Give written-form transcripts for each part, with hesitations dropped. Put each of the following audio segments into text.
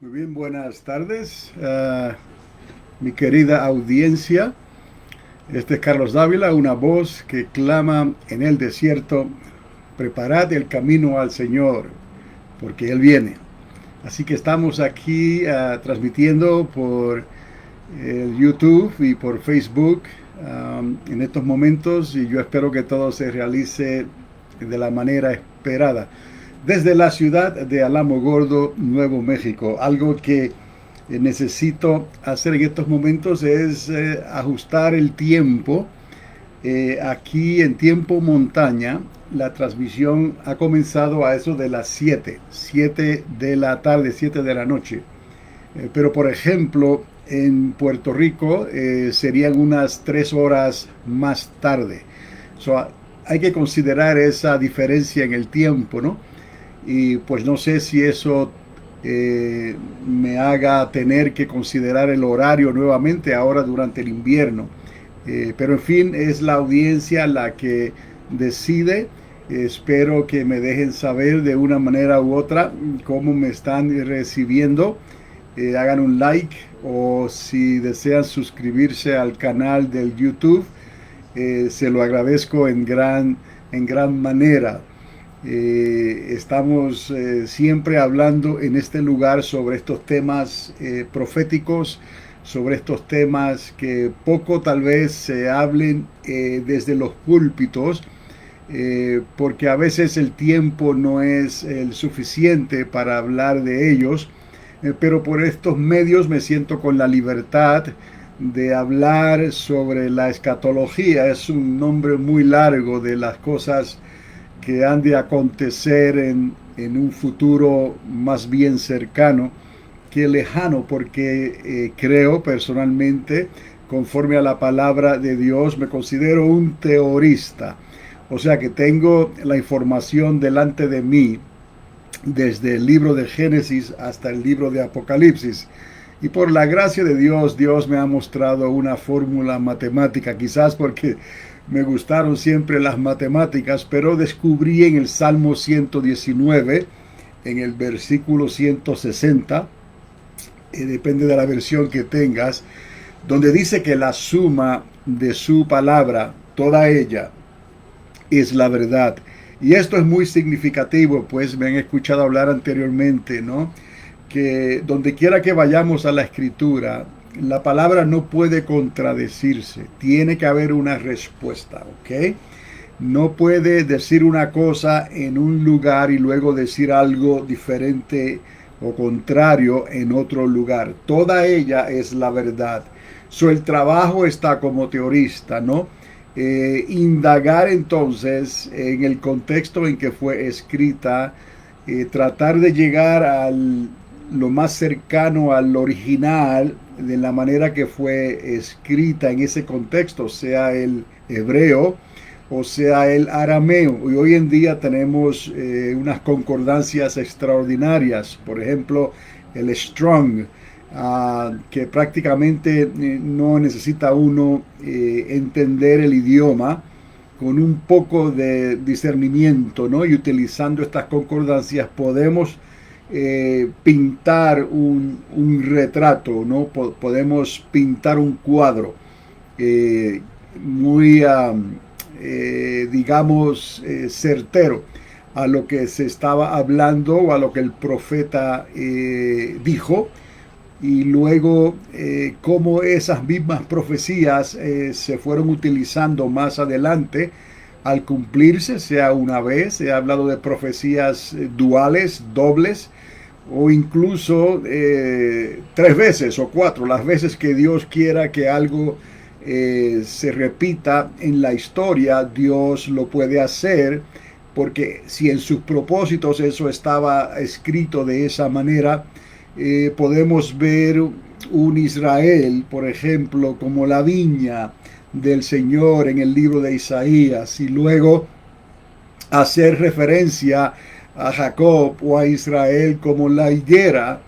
Muy bien, buenas tardes, mi querida audiencia. Este es Carlos Dávila, una voz que clama en el desierto: preparad el camino al Señor, porque Él viene. Así que estamos aquí transmitiendo por YouTube y por Facebook en estos momentos, y yo espero que todo se realice de la manera esperada. Desde la ciudad de Alamogordo, Nuevo México, algo que necesito hacer en estos momentos es ajustar el tiempo. Aquí en tiempo montaña, la transmisión ha comenzado a eso de las 7 de la tarde, 7 de la noche. Pero por ejemplo, en Puerto Rico serían unas 3 horas más tarde. So, hay que considerar esa diferencia en el tiempo, ¿no? Y pues no sé si eso me haga tener que considerar el horario nuevamente ahora durante el invierno. Pero en fin, es la audiencia la que decide. Espero que me dejen saber de una manera u otra cómo me están recibiendo. Hagan un like, o si desean suscribirse al canal del YouTube, se lo agradezco en gran manera. Estamos siempre hablando en este lugar sobre estos temas proféticos, sobre estos temas que poco tal vez se hablen desde los púlpitos, porque a veces el tiempo no es el suficiente para hablar de ellos, pero por estos medios me siento con la libertad de hablar sobre la escatología. Es un nombre muy largo de las cosas que han de acontecer en un futuro más bien cercano que lejano, porque creo personalmente, conforme a la palabra de Dios, me considero un teorista. O sea que tengo la información delante de mí desde el libro de Génesis hasta el libro de Apocalipsis. Y por la gracia de Dios, Dios me ha mostrado una fórmula matemática, quizás porque me gustaron siempre las matemáticas, pero descubrí en el Salmo 119, en el versículo 160, depende de la versión que tengas, donde dice que la suma de su palabra, toda ella, es la verdad. Y esto es muy significativo, pues me han escuchado hablar anteriormente, ¿no? Que donde quiera que vayamos a la escritura, la palabra no puede contradecirse, tiene que haber una respuesta, ¿ok? No puede decir una cosa en un lugar y luego decir algo diferente o contrario en otro lugar. Toda ella es la verdad. So, el trabajo está como teorista, ¿no? Indagar entonces en el contexto en que fue escrita, tratar de llegar al lo más cercano al original de la manera que fue escrita en ese contexto, sea el hebreo o sea el arameo. Y hoy en día tenemos unas concordancias extraordinarias, por ejemplo el Strong, que prácticamente no necesita uno entender el idioma, con un poco de discernimiento, ¿no? Y utilizando estas concordancias podemos pintar un retrato, ¿no? Podemos pintar un cuadro muy, digamos, certero a lo que se estaba hablando o a lo que el profeta dijo, y luego cómo esas mismas profecías se fueron utilizando más adelante al cumplirse, sea una vez, se ha hablado de profecías duales, dobles, o incluso 3 veces o 4, las veces que Dios quiera que algo se repita en la historia, Dios lo puede hacer, porque si en sus propósitos eso estaba escrito de esa manera, podemos ver un Israel, por ejemplo, como la viña del Señor en el libro de Isaías, y luego hacer referencia a Jacob o a Israel como la higuera,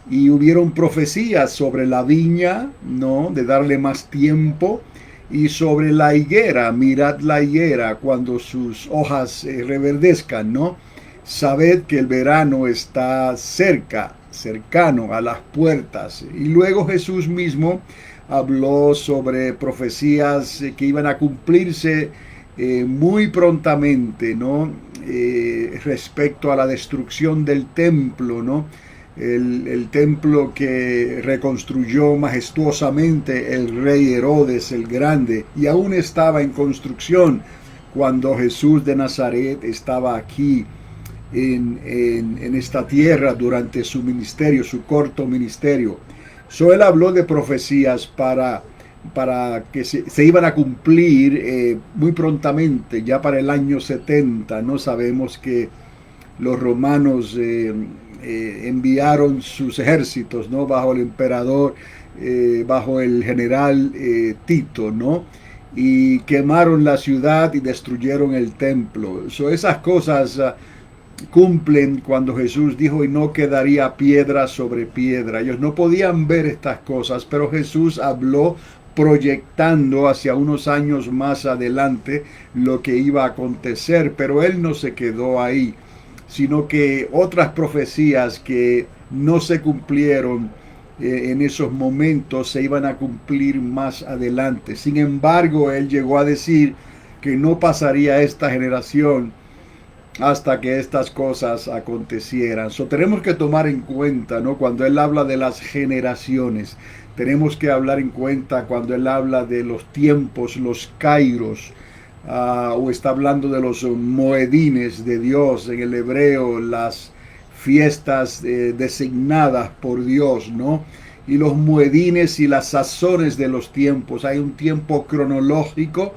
y hubieron profecías sobre la viña, ¿no? De darle más tiempo, y sobre la higuera: mirad la higuera cuando sus hojas reverdezcan, ¿no? Sabed que el verano está cerca. cercano, a las puertas. Y luego Jesús mismo habló sobre profecías que iban a cumplirse muy prontamente, ¿no? Respecto a la destrucción del templo, ¿no? El templo que reconstruyó majestuosamente el rey Herodes el Grande, y aún estaba en construcción cuando Jesús de Nazaret estaba aquí en esta tierra durante su ministerio, su corto ministerio. Él habló de profecías para que se iban a cumplir muy prontamente, ya para el año 70. No sabemos que los romanos enviaron sus ejércitos, ¿no? Bajo el emperador, bajo el general Tito, ¿no? Y quemaron la ciudad y destruyeron el templo. Esas cosas cumplen cuando Jesús dijo: y no quedaría piedra sobre piedra. Ellos no podían ver estas cosas, pero Jesús habló proyectando hacia unos años más adelante lo que iba a acontecer, pero él no se quedó ahí, sino que otras profecías que no se cumplieron en esos momentos se iban a cumplir más adelante. Sin embargo, él llegó a decir que no pasaría esta generación hasta que estas cosas acontecieran. Tenemos que tomar en cuenta, ¿no? Cuando él habla de las generaciones, tenemos que hablar en cuenta cuando él habla de los tiempos, los kairos, o está hablando de los moedines de Dios, en el hebreo, las fiestas designadas por Dios, ¿no? Y los moedines y las sazones de los tiempos. Hay un tiempo cronológico,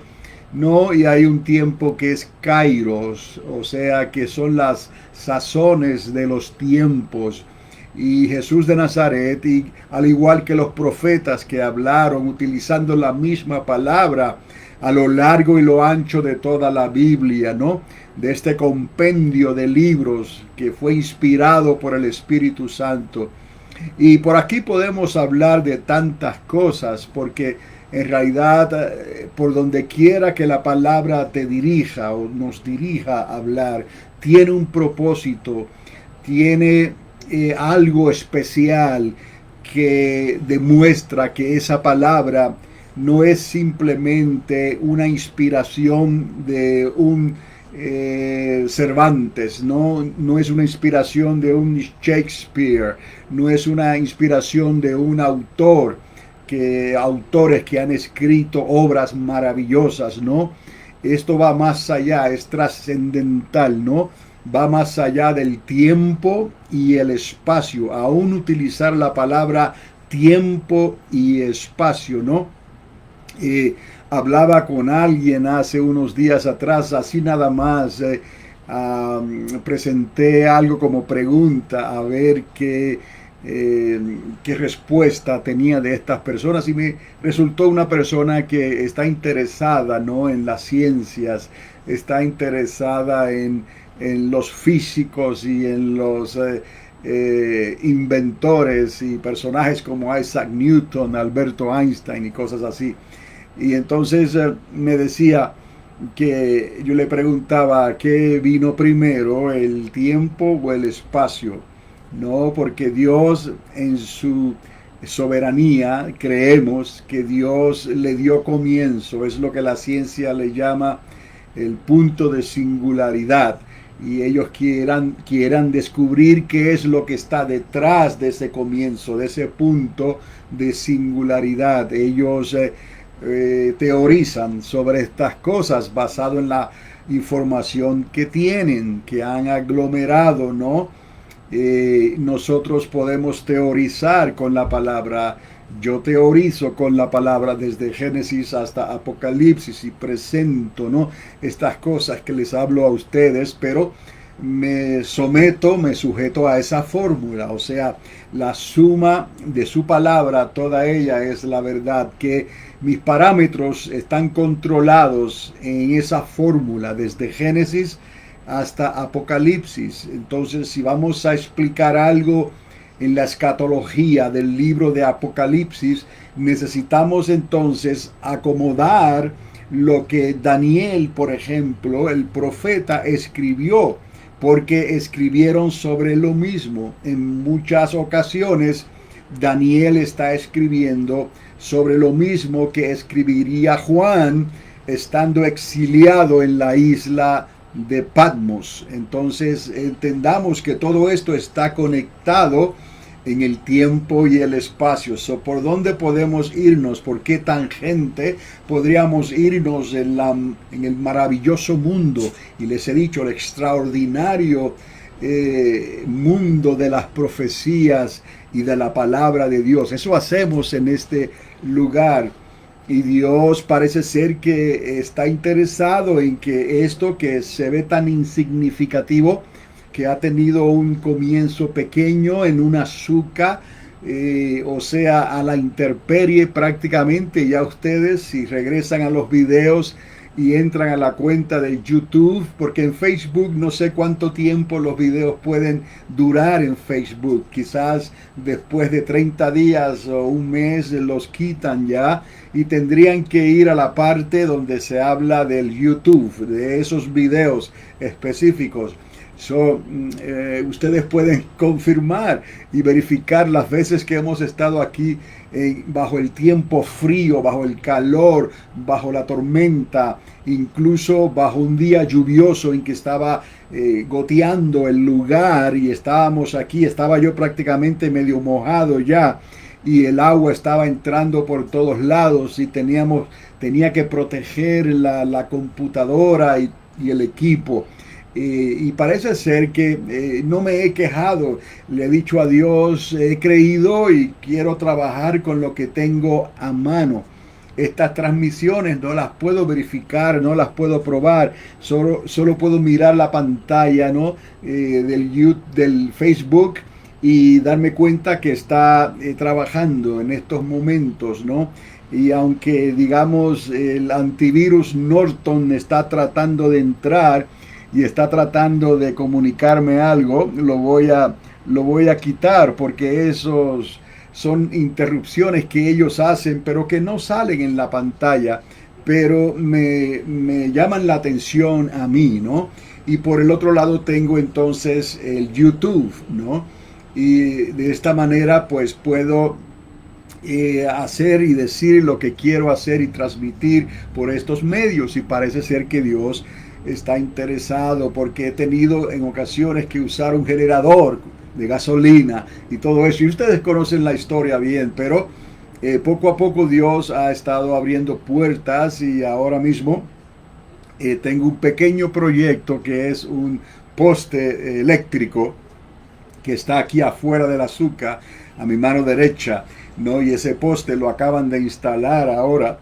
¿no? Y hay un tiempo que es kairos, o sea, que son las sazones de los tiempos. Y Jesús de Nazaret, y al igual que los profetas que hablaron utilizando la misma palabra a lo largo y lo ancho de toda la Biblia, ¿no? De este compendio de libros que fue inspirado por el Espíritu Santo. Y por aquí podemos hablar de tantas cosas, porque en realidad, por donde quiera que la palabra te dirija o nos dirija a hablar, tiene un propósito, tiene algo especial que demuestra que esa palabra no es simplemente una inspiración de un Cervantes, no es una inspiración de un Shakespeare, no es una inspiración de un autor, autores que han escrito obras maravillosas, ¿no? Esto va más allá, es trascendental, ¿no? Va más allá del tiempo y el espacio. Aún utilizar la palabra tiempo y espacio, ¿no? Hablaba con alguien hace unos días atrás, así nada más, presenté algo como pregunta, a ver qué respuesta tenía de estas personas, y me resultó una persona que está interesada, ¿no? En las ciencias, está interesada en los físicos y en los inventores y personajes como Isaac Newton, Alberto Einstein y cosas así. Y entonces me decía que yo le preguntaba qué vino primero, el tiempo o el espacio. No, porque Dios en su soberanía creemos que Dios le dio comienzo, es lo que la ciencia le llama el punto de singularidad, y ellos quieran descubrir qué es lo que está detrás de ese comienzo, de ese punto de singularidad. Ellos teorizan sobre estas cosas basado en la información que tienen, que han aglomerado, ¿no? Nosotros podemos teorizar con la palabra. Yo teorizo con la palabra desde Génesis hasta Apocalipsis y presento, ¿no? Estas cosas que les hablo a ustedes, pero me sujeto a esa fórmula, o sea, la suma de su palabra, toda ella es la verdad, que mis parámetros están controlados en esa fórmula desde Génesis hasta Apocalipsis. Entonces, si vamos a explicar algo en la escatología del libro de Apocalipsis, necesitamos entonces acomodar lo que Daniel, por ejemplo, el profeta, escribió porque escribieron sobre lo mismo. En muchas ocasiones Daniel está escribiendo sobre lo mismo que escribiría Juan estando exiliado en la isla de Patmos. Entonces entendamos que todo esto está conectado en el tiempo y el espacio. ¿Por dónde podemos irnos? ¿Por qué tangente podríamos irnos en el maravilloso mundo? Y les he dicho, el extraordinario mundo de las profecías y de la palabra de Dios. Eso hacemos en este lugar. Y Dios parece ser que está interesado en que esto que se ve tan insignificativo, que ha tenido un comienzo pequeño en una azúcar, o sea, a la intemperie prácticamente. Ya ustedes, si regresan a los videos y entran a la cuenta de YouTube, porque en Facebook no sé cuánto tiempo los videos pueden durar en Facebook. Quizás después de 30 días o un mes los quitan ya y tendrían que ir a la parte donde se habla del YouTube, de esos videos específicos. Ustedes pueden confirmar y verificar las veces que hemos estado aquí bajo el tiempo frío, bajo el calor, bajo la tormenta, incluso bajo un día lluvioso en que estaba goteando el lugar y estábamos aquí, estaba yo prácticamente medio mojado ya y el agua estaba entrando por todos lados y tenía que proteger la computadora y el equipo. Y parece ser que no me he quejado, le he dicho a Dios, he creído y quiero trabajar con lo que tengo a mano. Estas transmisiones no las puedo verificar, no las puedo probar, solo puedo mirar la pantalla, ¿no? Del Facebook y darme cuenta que está trabajando en estos momentos, ¿no? Y aunque digamos el antivirus Norton está tratando de entrar y está tratando de comunicarme algo, lo voy a quitar, porque esos son interrupciones que ellos hacen, pero que no salen en la pantalla, pero me llaman la atención a mí, ¿no? Y por el otro lado tengo entonces el YouTube, ¿no? Y de esta manera pues puedo hacer y decir lo que quiero hacer y transmitir por estos medios, y parece ser que Dios está interesado, porque he tenido en ocasiones que usar un generador de gasolina y todo eso, y ustedes conocen la historia bien, pero poco a poco Dios ha estado abriendo puertas y ahora mismo tengo un pequeño proyecto que es un poste eléctrico que está aquí afuera del azúcar a mi mano derecha, ¿no? Y ese poste lo acaban de instalar ahora.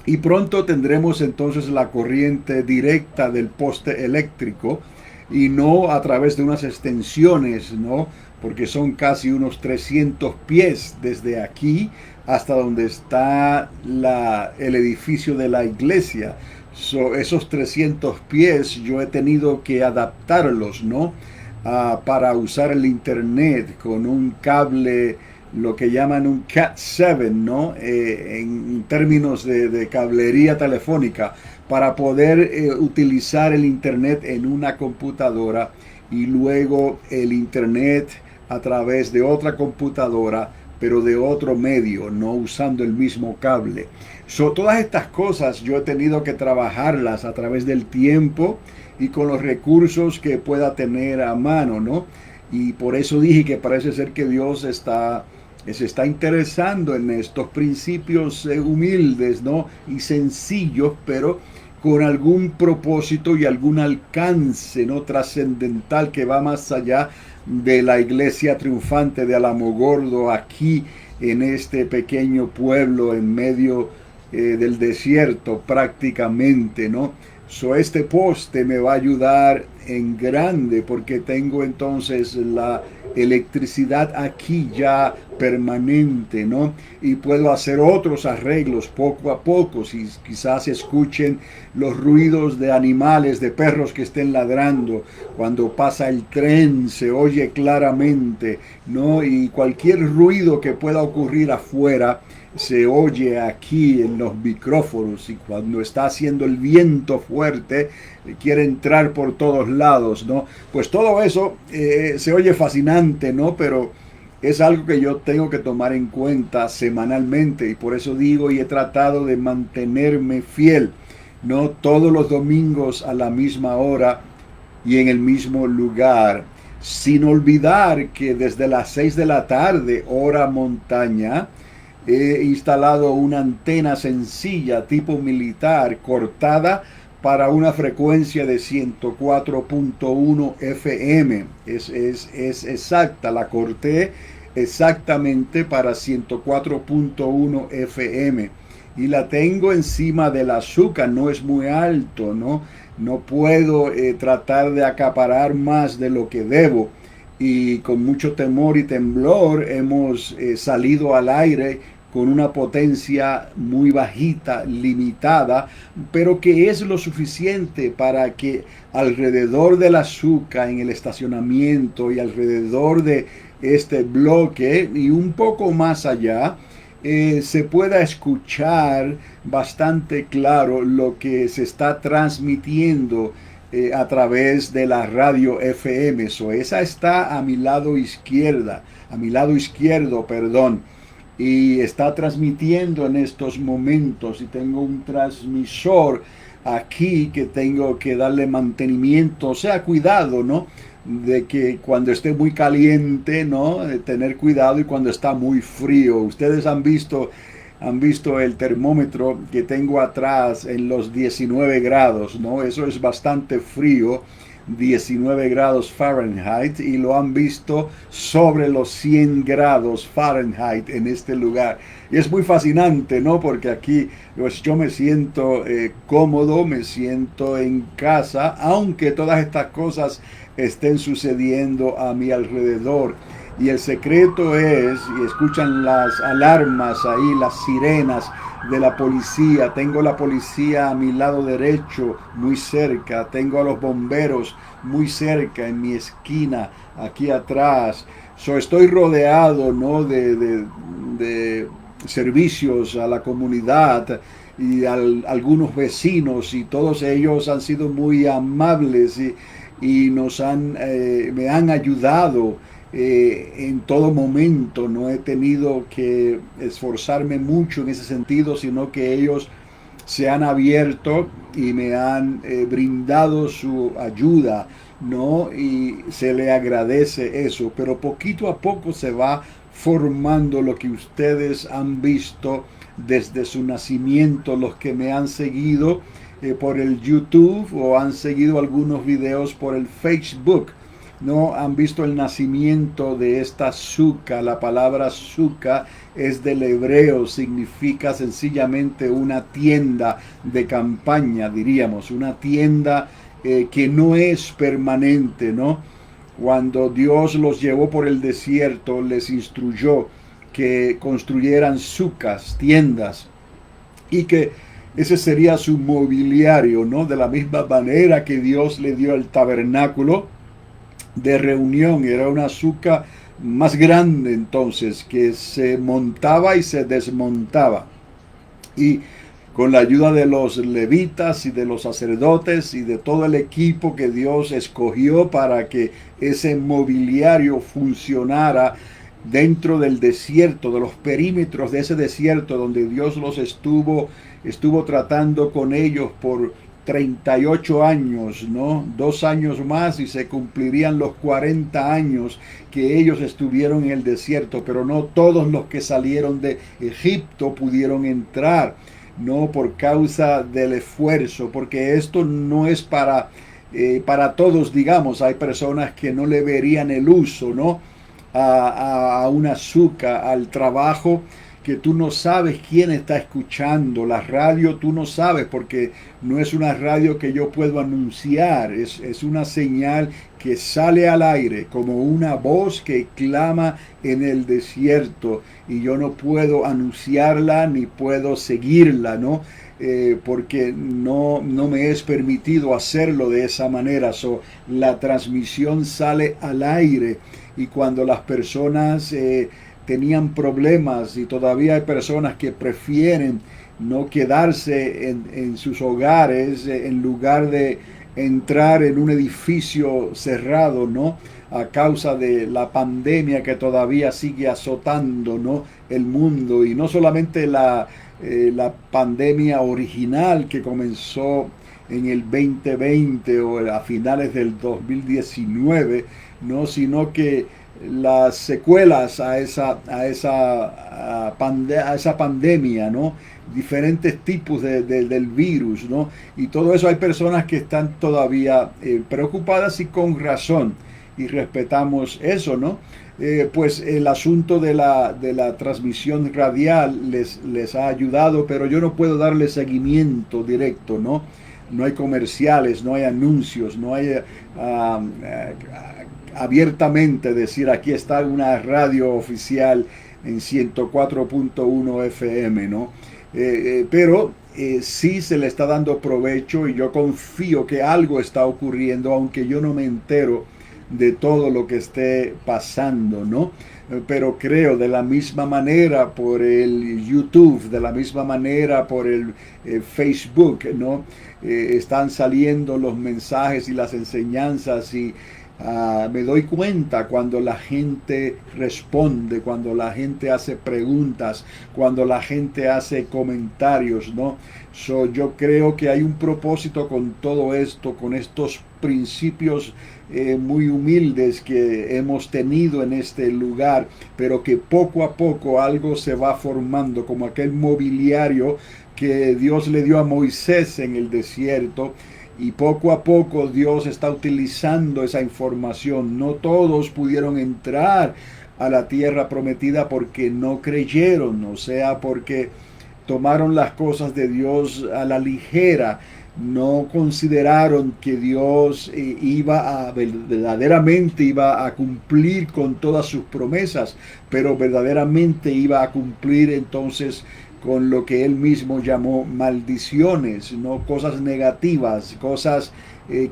Y pronto tendremos entonces la corriente directa del poste eléctrico y no a través de unas extensiones, ¿no? Porque son casi unos 300 pies desde aquí hasta donde está el edificio de la iglesia. Esos 300 pies yo he tenido que adaptarlos, ¿no? Para usar el internet con un cable, lo que llaman un Cat 7, ¿no? En términos de cablería telefónica, para poder utilizar el internet en una computadora y luego el internet a través de otra computadora, pero de otro medio, no usando el mismo cable. Todas estas cosas yo he tenido que trabajarlas a través del tiempo y con los recursos que pueda tener a mano, ¿no? Y por eso dije que parece ser que Dios se está interesando en estos principios humildes, ¿no? Y sencillos, pero con algún propósito y algún alcance, ¿no? Trascendental, que va más allá de la iglesia triunfante de Alamogordo, aquí en este pequeño pueblo en medio del desierto prácticamente, ¿no? Este poste me va a ayudar en grande, porque tengo entonces la electricidad aquí ya permanente, ¿no? Y puedo hacer otros arreglos poco a poco. Si quizás escuchen los ruidos de animales, de perros que estén ladrando, cuando pasa el tren se oye claramente, ¿no? Y cualquier ruido que pueda ocurrir afuera, se oye aquí en los micrófonos, y cuando está haciendo el viento fuerte quiere entrar por todos lados, ¿no? Pues todo eso se oye fascinante, ¿no? Pero es algo que yo tengo que tomar en cuenta semanalmente, y por eso digo, y he tratado de mantenerme fiel, ¿no? Todos los domingos a la misma hora y en el mismo lugar, sin olvidar que desde las 6 de la tarde, hora montaña, he instalado una antena sencilla tipo militar cortada para una frecuencia de 104.1 FM. Es exacta, la corté exactamente para 104.1 FM. Y la tengo encima del azúcar, no es muy alto, ¿no? No puedo tratar de acaparar más de lo que debo. Y con mucho temor y temblor hemos salido al aire con una potencia muy bajita, limitada, pero que es lo suficiente para que alrededor del azúcar, en el estacionamiento y alrededor de este bloque y un poco más allá, se pueda escuchar bastante claro lo que se está transmitiendo a través de la radio FM. Esa está a mi lado izquierda, a mi lado izquierdo, perdón, y está transmitiendo en estos momentos, y tengo un transmisor aquí que tengo que darle mantenimiento, o sea, cuidado, ¿no? De que cuando esté muy caliente, ¿no? De tener cuidado, y cuando está muy frío. Ustedes han visto el termómetro que tengo atrás en los 19 grados, ¿no? Eso es bastante frío, 19 grados Fahrenheit, y lo han visto sobre los 100 grados Fahrenheit en este lugar. Y es muy fascinante, ¿no? Porque aquí pues, yo me siento cómodo, me siento en casa, aunque todas estas cosas estén sucediendo a mi alrededor. Y el secreto es, y escuchan las alarmas ahí, las sirenas de la policía. Tengo la policía a mi lado derecho, muy cerca. Tengo a los bomberos muy cerca, en mi esquina, aquí atrás. Estoy rodeado, ¿no? de servicios a la comunidad y algunos vecinos, y todos ellos han sido muy amables y me han ayudado en todo momento. No he tenido que esforzarme mucho en ese sentido, sino que ellos se han abierto y me han brindado su ayuda, ¿no? Y se le agradece eso, pero poquito a poco se va formando lo que ustedes han visto desde su nacimiento, los que me han seguido por el YouTube o han seguido algunos videos por el Facebook. No han visto el nacimiento de esta suca. La palabra suca es del hebreo, significa sencillamente una tienda de campaña, diríamos, una tienda que no es permanente, ¿no? Cuando Dios los llevó por el desierto, les instruyó que construyeran sucas, tiendas, y que ese sería su mobiliario, ¿no? De la misma manera que Dios le dio el tabernáculo de reunión, era una suca más grande entonces, que se montaba y se desmontaba, y con la ayuda de los levitas y de los sacerdotes y de todo el equipo que Dios escogió para que ese mobiliario funcionara dentro del desierto, de los perímetros de ese desierto donde Dios los estuvo tratando con ellos por 38 años, ¿no? 2 años más y se cumplirían los 40 años que ellos estuvieron en el desierto, pero no todos los que salieron de Egipto pudieron entrar, no por causa del esfuerzo, porque esto no es para todos, digamos. Hay personas que no le verían el uso, ¿no? A un azúcar, al trabajo, que tú no sabes quién está escuchando. La radio tú no sabes, porque no es una radio que yo puedo anunciar, es una señal que sale al aire como una voz que clama en el desierto, y yo no puedo anunciarla ni puedo seguirla, ¿no? Porque no me es permitido hacerlo de esa manera. La transmisión sale al aire, y cuando las personas tenían problemas, y todavía hay personas que prefieren no quedarse en sus hogares en lugar de entrar en un edificio cerrado, ¿no? A causa de la pandemia que todavía sigue azotando, ¿no? El mundo, y no solamente la pandemia original que comenzó en el 2020 o a finales del 2019, ¿no? Sino que las secuelas a esa pandemia, ¿no? Diferentes tipos del virus, ¿no? Y todo eso, hay personas que están todavía preocupadas, y con razón, y respetamos eso, ¿no? Pues el asunto de la transmisión radial les ha ayudado, pero yo no puedo darle seguimiento directo, ¿no? No hay comerciales, no hay anuncios, no hay abiertamente decir aquí está una radio oficial en 104.1 FM, ¿no? Pero sí se le está dando provecho, y yo confío que algo está ocurriendo, aunque yo no me entero de todo lo que esté pasando, ¿no? Pero creo de la misma manera por el YouTube, de la misma manera por el Facebook, ¿no? Están saliendo los mensajes y las enseñanzas, y me doy cuenta cuando la gente responde, cuando la gente hace preguntas, cuando la gente hace comentarios, ¿no? Yo creo que hay un propósito con todo esto, con estos principios muy humildes que hemos tenido en este lugar, pero que poco a poco algo se va formando, como aquel mobiliario que Dios le dio a Moisés en el desierto, y poco a poco Dios está utilizando esa información. No todos pudieron entrar a la tierra prometida porque no creyeron, o sea, porque tomaron las cosas de Dios a la ligera, no consideraron que Dios verdaderamente iba a cumplir con todas sus promesas, pero verdaderamente iba a cumplir entonces con lo que él mismo llamó maldiciones, no cosas negativas, cosas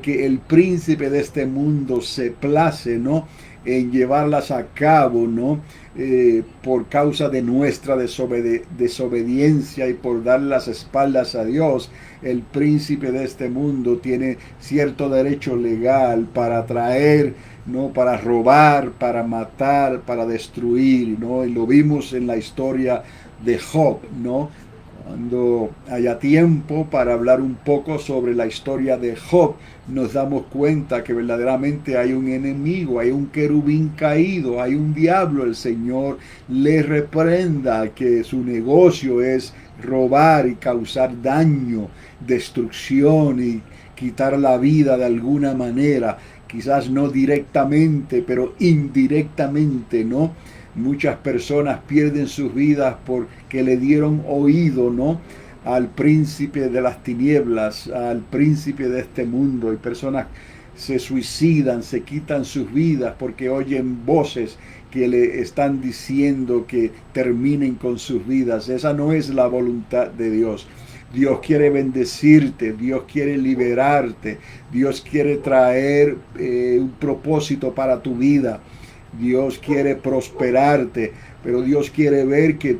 que el príncipe de este mundo se place, ¿no? En llevarlas a cabo, ¿no? Por causa de nuestra desobediencia y por dar las espaldas a Dios. El príncipe de este mundo tiene cierto derecho legal para traer, ¿no? Para robar, para matar, para destruir, ¿no? Y lo vimos en la historia de Job, ¿no? Cuando haya tiempo para hablar un poco sobre la historia de Job, nos damos cuenta que verdaderamente hay un enemigo, hay un querubín caído, hay un diablo. El Señor le reprenda, que su negocio es robar y causar daño, destrucción y quitar la vida de alguna manera, quizás no directamente, pero indirectamente, ¿no? Muchas personas pierden sus vidas porque le dieron oído, ¿no? Al príncipe de las tinieblas, al príncipe de este mundo. Y personas se suicidan, se quitan sus vidas porque oyen voces que le están diciendo que terminen con sus vidas. Esa no es la voluntad de Dios. Dios quiere bendecirte, Dios quiere liberarte, Dios quiere traer un propósito para tu vida. Dios quiere prosperarte, pero Dios quiere ver que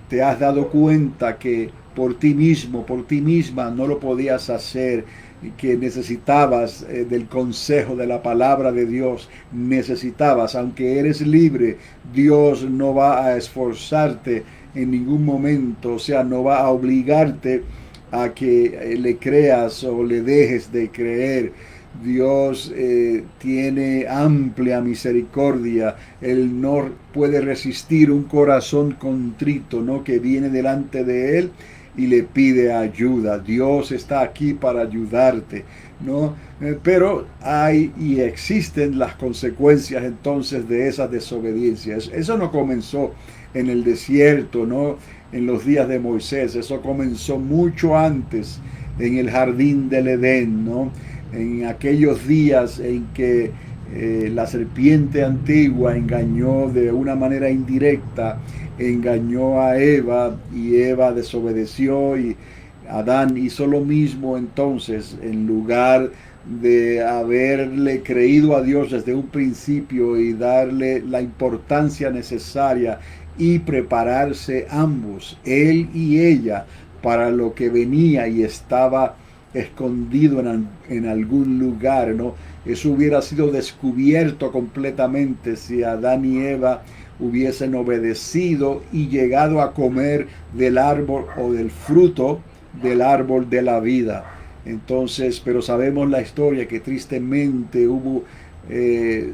te has dado cuenta que por ti mismo, por ti misma no lo podías hacer, y que necesitabas del consejo de la palabra de Dios. Necesitabas, aunque eres libre, Dios no va a esforzarte en ningún momento, o sea, no va a obligarte a que le creas o le dejes de creer. Dios tiene amplia misericordia. Él no puede resistir un corazón contrito, ¿no? Que viene delante de Él y le pide ayuda. Dios está aquí para ayudarte, ¿no? Pero hay y existen las consecuencias entonces de esas desobediencias. Eso no comenzó en el desierto, ¿no? En los días de Moisés. Eso comenzó mucho antes, en el jardín del Edén, ¿no? En aquellos días en que la serpiente antigua engañó de una manera indirecta, engañó a Eva, y Eva desobedeció, y Adán hizo lo mismo. Entonces, en lugar de haberle creído a Dios desde un principio y darle la importancia necesaria y prepararse ambos, él y ella, para lo que venía y estaba escondido en algún lugar, ¿no? Eso hubiera sido descubierto completamente si Adán y Eva hubiesen obedecido y llegado a comer del árbol o del fruto del árbol de la vida. Entonces, pero sabemos la historia que tristemente eh,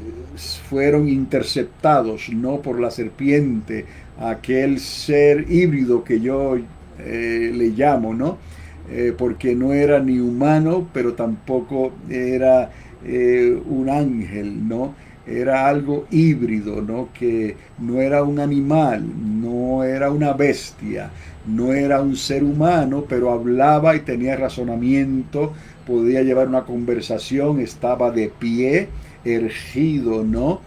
fueron interceptados, no por la serpiente, aquel ser híbrido que yo le llamo, ¿no? Porque no era ni humano, pero tampoco era un ángel, ¿no? Era algo híbrido, ¿no? Que no era un animal, no era una bestia, no era un ser humano, pero hablaba y tenía razonamiento, podía llevar una conversación, estaba de pie, ergido, ¿no?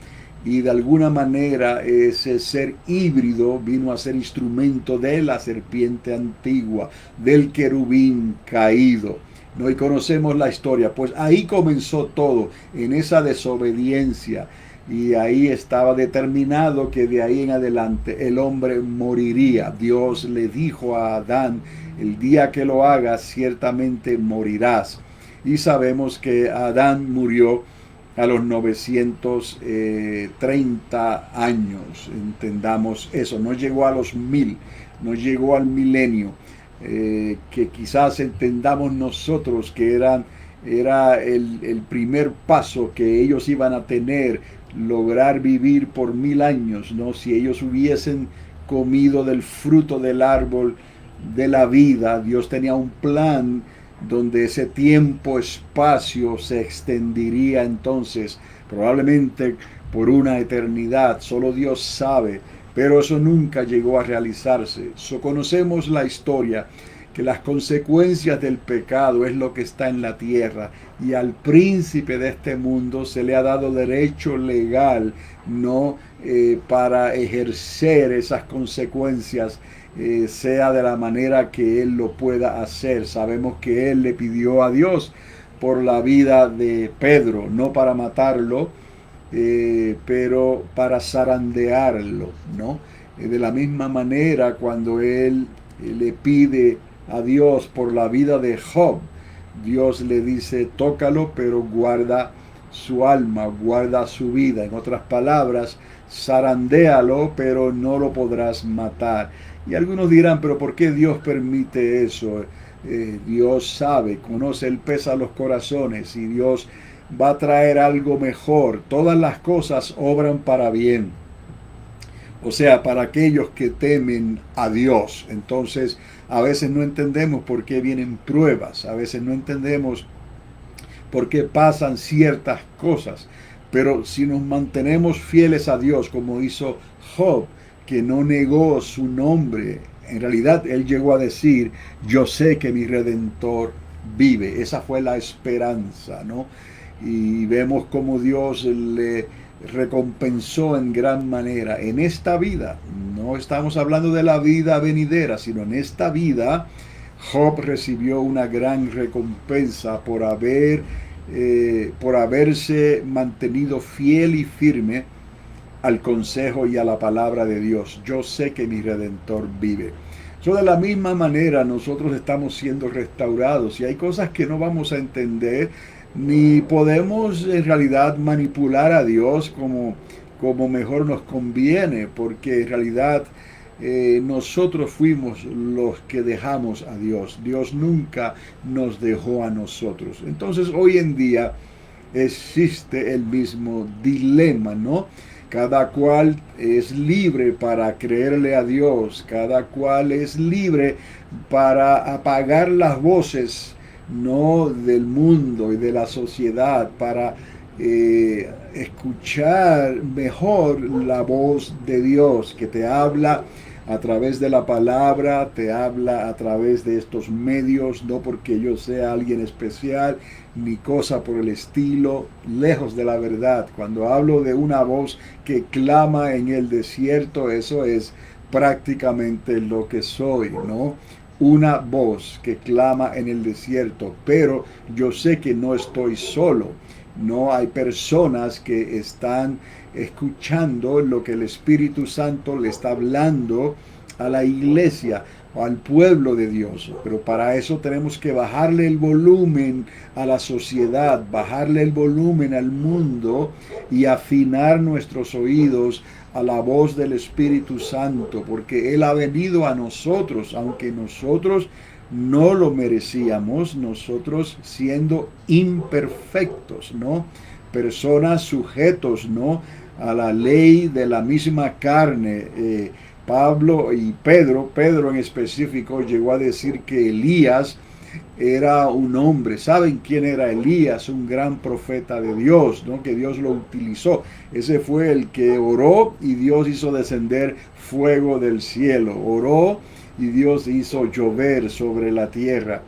Y de alguna manera ese ser híbrido vino a ser instrumento de la serpiente antigua, del querubín caído, ¿no? Y conocemos la historia, pues ahí comenzó todo, en esa desobediencia, y ahí estaba determinado que de ahí en adelante el hombre moriría. Dios le dijo a Adán, el día que lo hagas ciertamente morirás. Y sabemos que Adán murió a los 930 años, entendamos eso, no llegó a los 1000, no llegó al milenio, que quizás entendamos nosotros que era el primer paso que ellos iban a tener, lograr vivir por 1000 años, ¿no? Si ellos hubiesen comido del fruto del árbol de la vida, Dios tenía un plan donde ese tiempo, espacio se extendería entonces, probablemente por una eternidad, solo Dios sabe, pero eso nunca llegó a realizarse. Conocemos la historia, que las consecuencias del pecado es lo que está en la tierra, y al príncipe de este mundo se le ha dado derecho legal, no para ejercer esas consecuencias, sea de la manera que él lo pueda hacer. Sabemos que él le pidió a Dios por la vida de Pedro, no para matarlo, pero para zarandearlo, ¿no? De la misma manera, cuando él le pide a Dios por la vida de Job, Dios le dice, tócalo, pero guarda su alma, guarda su vida. En otras palabras, zarandéalo, pero no lo podrás matar. Y algunos dirán, pero ¿por qué Dios permite eso? Dios sabe, conoce el peso de los corazones, y Dios va a traer algo mejor. Todas las cosas obran para bien, o sea, para aquellos que temen a Dios. Entonces, a veces no entendemos por qué vienen pruebas, a veces no entendemos por qué pasan ciertas cosas, pero si nos mantenemos fieles a Dios, como hizo Job, que no negó su nombre, en realidad él llegó a decir, yo sé que mi Redentor vive. Esa fue la esperanza, ¿no? Y vemos cómo Dios le recompensó en gran manera en esta vida. No estamos hablando de la vida venidera, sino en esta vida. Job recibió una gran recompensa por haberse mantenido fiel y firme al consejo y a la palabra de Dios. Yo sé que mi Redentor vive. De la misma manera nosotros estamos siendo restaurados, y hay cosas que no vamos a entender, ni podemos en realidad manipular a Dios como mejor nos conviene, porque en realidad nosotros fuimos los que dejamos a Dios. Dios nunca nos dejó a nosotros. Entonces hoy en día existe el mismo dilema, ¿no? Cada cual es libre para creerle a Dios, cada cual es libre para apagar las voces, no del mundo y de la sociedad, para escuchar mejor la voz de Dios, que te habla a través de la palabra, te habla a través de estos medios, no porque yo sea alguien especial ni cosa por el estilo, lejos de la verdad. Cuando hablo de una voz que clama en el desierto, eso es prácticamente lo que soy, ¿no? una voz que clama en el desierto, pero yo sé que no estoy solo. No hay personas que están escuchando lo que el Espíritu Santo le está hablando a la iglesia o al pueblo de Dios. Pero para eso tenemos que bajarle el volumen a la sociedad, bajarle el volumen al mundo y afinar nuestros oídos a la voz del Espíritu Santo, porque Él ha venido a nosotros, aunque nosotros no lo merecíamos, nosotros siendo imperfectos, ¿no? Personas sujetos, ¿no? A la ley de la misma carne. Pablo y Pedro en específico llegó a decir que Elías era un hombre. ¿Saben quién era Elías? Un gran profeta de Dios, ¿no? Que Dios lo utilizó. Ese fue el que oró y Dios hizo descender fuego del cielo. Oró y Dios hizo llover sobre la tierra.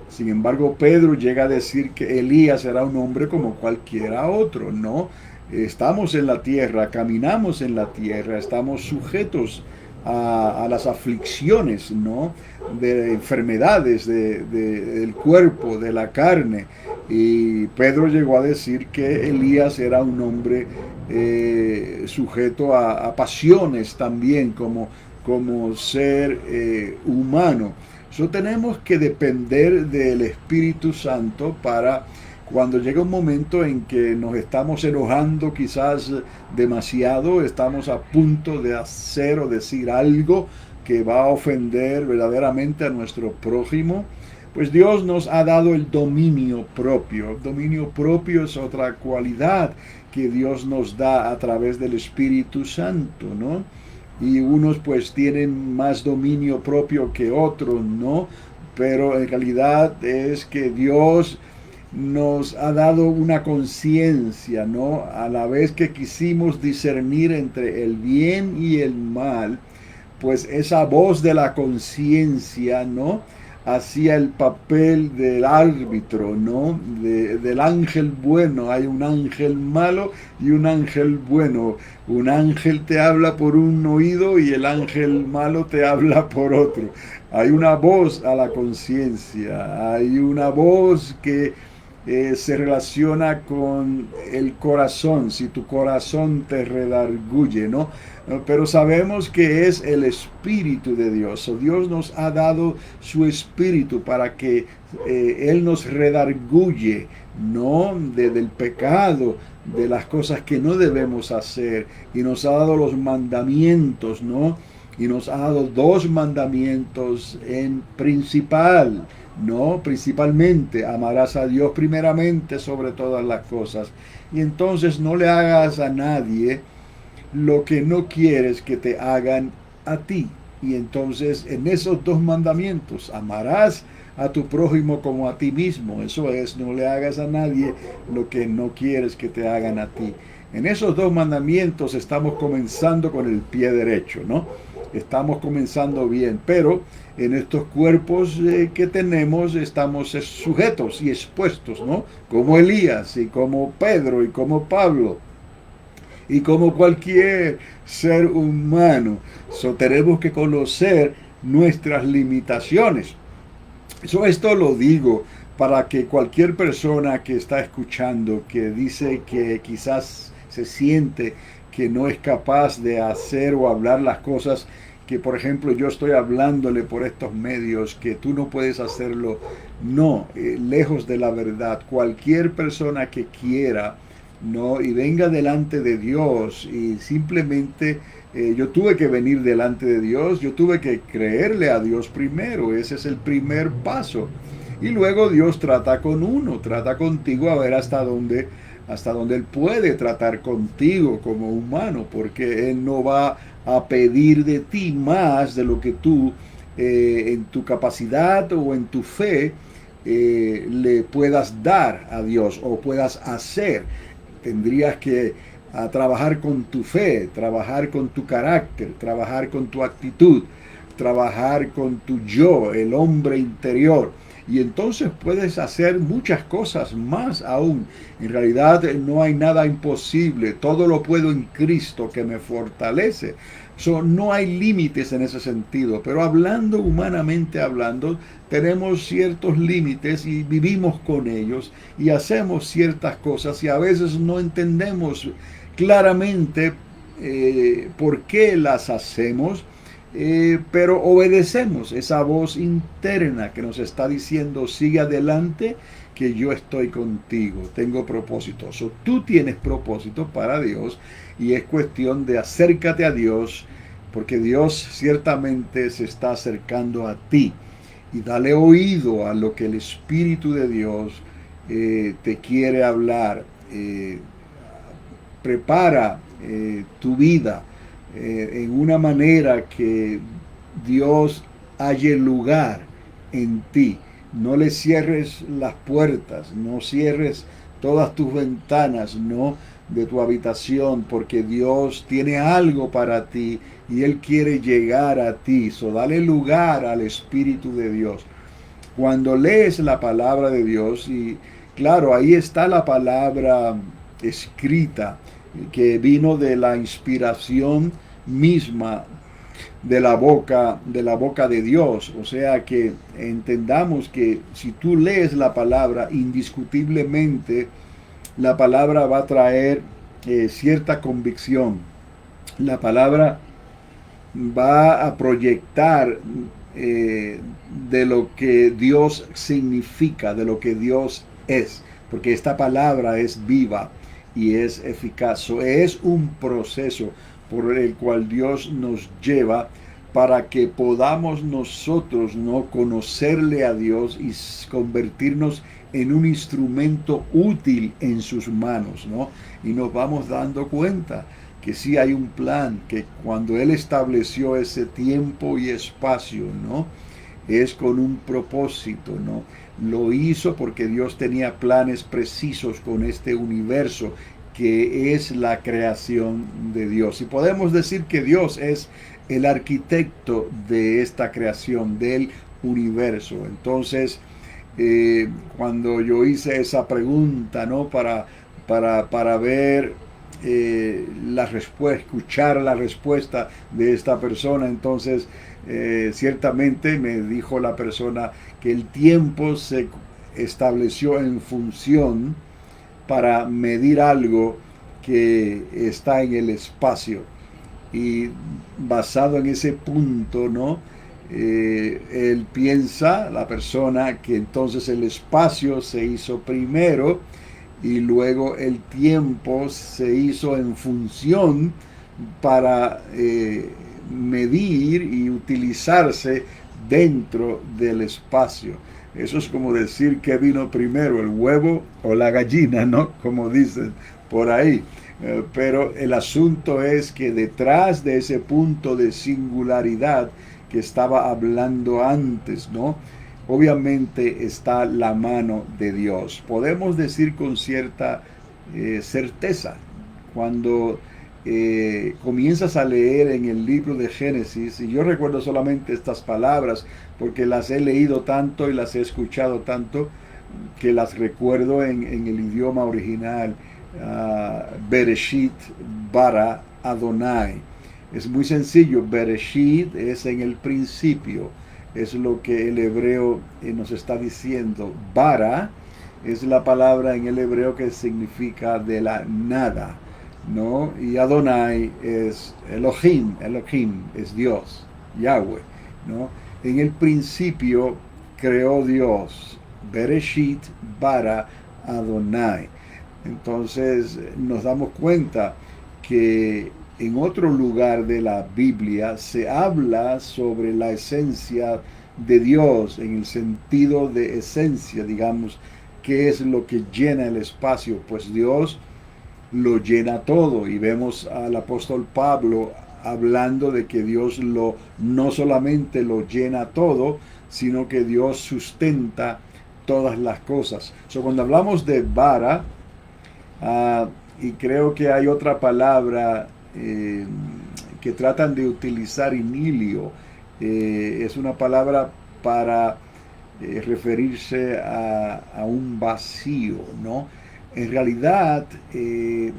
Sin embargo, Pedro llega a decir que Elías era un hombre como cualquiera otro, ¿no? Estamos en la tierra, caminamos en la tierra, estamos sujetos a las aflicciones, ¿no? De enfermedades del cuerpo, de la carne. Y Pedro llegó a decir que Elías era un hombre sujeto a pasiones también, como ser humano. So, tenemos que depender del Espíritu Santo para cuando llega un momento en que nos estamos enojando quizás demasiado, estamos a punto de hacer o decir algo que va a ofender verdaderamente a nuestro prójimo, pues Dios nos ha dado el dominio propio. El dominio propio es otra cualidad que Dios nos da a través del Espíritu Santo, ¿no? Y unos pues tienen más dominio propio que otros, ¿no? Pero en realidad es que Dios nos ha dado una conciencia, ¿no? A la vez que quisimos discernir entre el bien y el mal, pues esa voz de la conciencia, ¿no? Hacía el papel del árbitro, ¿no? Del ángel bueno. Hay un ángel malo y un ángel bueno. Un ángel te habla por un oído y el ángel malo te habla por otro. Hay una voz a la conciencia, hay una voz que se relaciona con el corazón, si tu corazón te redarguye, ¿no? Pero sabemos que es el Espíritu de Dios. Dios nos ha dado su Espíritu para que Él nos redarguye, ¿no? Del pecado, de las cosas que no debemos hacer. Y nos ha dado los mandamientos, ¿no? Y nos ha dado dos mandamientos en principal, ¿no? Principalmente, amarás a Dios primeramente sobre todas las cosas. Y entonces no le hagas a nadie lo que no quieres que te hagan a ti. Y entonces en esos dos mandamientos, amarás a tu prójimo como a ti mismo. Eso es, no le hagas a nadie lo que no quieres que te hagan a ti. En esos dos mandamientos estamos comenzando con el pie derecho, ¿no? Estamos comenzando bien, pero en estos cuerpos que tenemos estamos sujetos y expuestos, ¿no? Como Elías y como Pedro y como Pablo y como cualquier ser humano. Tenemos que conocer nuestras limitaciones. Esto lo digo para que cualquier persona que está escuchando, que dice que quizás se siente que no es capaz de hacer o hablar las cosas que, por ejemplo, yo estoy hablándole por estos medios, que tú no puedes hacerlo. No, lejos de la verdad. Cualquier persona que quiera, ¿no? Y venga delante de Dios y simplemente yo tuve que venir delante de Dios, yo tuve que creerle a Dios primero. Ese es el primer paso. Y luego Dios trata con uno, trata contigo a ver hasta dónde Él puede tratar contigo como humano, porque Él no va a pedir de ti más de lo que tú en tu capacidad o en tu fe le puedas dar a Dios o puedas hacer. Tendrías que trabajar con tu fe, trabajar con tu carácter, trabajar con tu actitud, trabajar con tu yo, el hombre interior. Y entonces puedes hacer muchas cosas más aún. En realidad no hay nada imposible. Todo lo puedo en Cristo que me fortalece. No hay límites en ese sentido, pero hablando humanamente hablando, tenemos ciertos límites y vivimos con ellos y hacemos ciertas cosas y a veces no entendemos claramente por qué las hacemos, pero obedecemos esa voz interna que nos está diciendo sigue adelante, que yo estoy contigo, tengo propósitos. Tú tienes propósito para Dios y es cuestión de acércate a Dios, porque Dios ciertamente se está acercando a ti, y dale oído a lo que el Espíritu de Dios te quiere hablar. Prepara tu vida en una manera que Dios halle lugar en ti. No le cierres las puertas, no cierres todas tus ventanas, no de tu habitación, porque Dios tiene algo para ti y Él quiere llegar a ti. Dale lugar al Espíritu de Dios. Cuando lees la palabra de Dios, y claro, ahí está la palabra escrita, que vino de la inspiración misma de la boca de Dios. O sea que entendamos que si tú lees la palabra, indiscutiblemente la palabra va a traer cierta convicción. La palabra va a proyectar de lo que Dios significa, de lo que Dios es, porque esta palabra es viva y es eficaz. Es un proceso por el cual Dios nos lleva para que podamos nosotros no conocerle a Dios y convertirnos en un instrumento útil en sus manos, ¿no? Y nos vamos dando cuenta que sí hay un plan, que cuando Él estableció ese tiempo y espacio, ¿no? Es con un propósito, ¿no? Lo hizo porque Dios tenía planes precisos con este universo, que es la creación de Dios. Y podemos decir que Dios es el arquitecto de esta creación, del universo. Entonces, cuando yo hice esa pregunta, ¿no? Para ver la respuesta, escuchar la respuesta de esta persona, entonces ciertamente me dijo la persona que el tiempo se estableció en función para medir algo que está en el espacio, y basado en ese punto, ¿no? Él piensa, la persona, que entonces el espacio se hizo primero y luego el tiempo se hizo en función para medir y utilizarse dentro del espacio. Eso es como decir que vino primero, el huevo o la gallina, ¿no? Como dicen por ahí. Pero el asunto es que detrás de ese punto de singularidad que estaba hablando antes, ¿no? Obviamente está la mano de Dios. Podemos decir con cierta certeza, cuando comienzas a leer en el libro de Génesis, y yo recuerdo solamente estas palabras porque las he leído tanto y las he escuchado tanto que las recuerdo en el idioma original. Bereshit bara Adonai. Es muy sencillo. Bereshit es en el principio, es lo que el hebreo nos está diciendo. Bara es la palabra en el hebreo que significa de la nada, ¿no? Y Adonai es Elohim, Elohim es Dios, Yahweh, ¿no? En el principio creó Dios. Bereshit bara Adonai. Entonces nos damos cuenta que en otro lugar de la Biblia se habla sobre la esencia de Dios, en el sentido de esencia, digamos, qué es lo que llena el espacio. Pues Dios lo llena todo, y vemos al apóstol Pablo hablando de que Dios no solamente lo llena todo, sino que Dios sustenta todas las cosas. Cuando hablamos de vara, y creo que hay otra palabra que tratan de utilizar, inilio, es una palabra para referirse a un vacío, ¿no? En realidad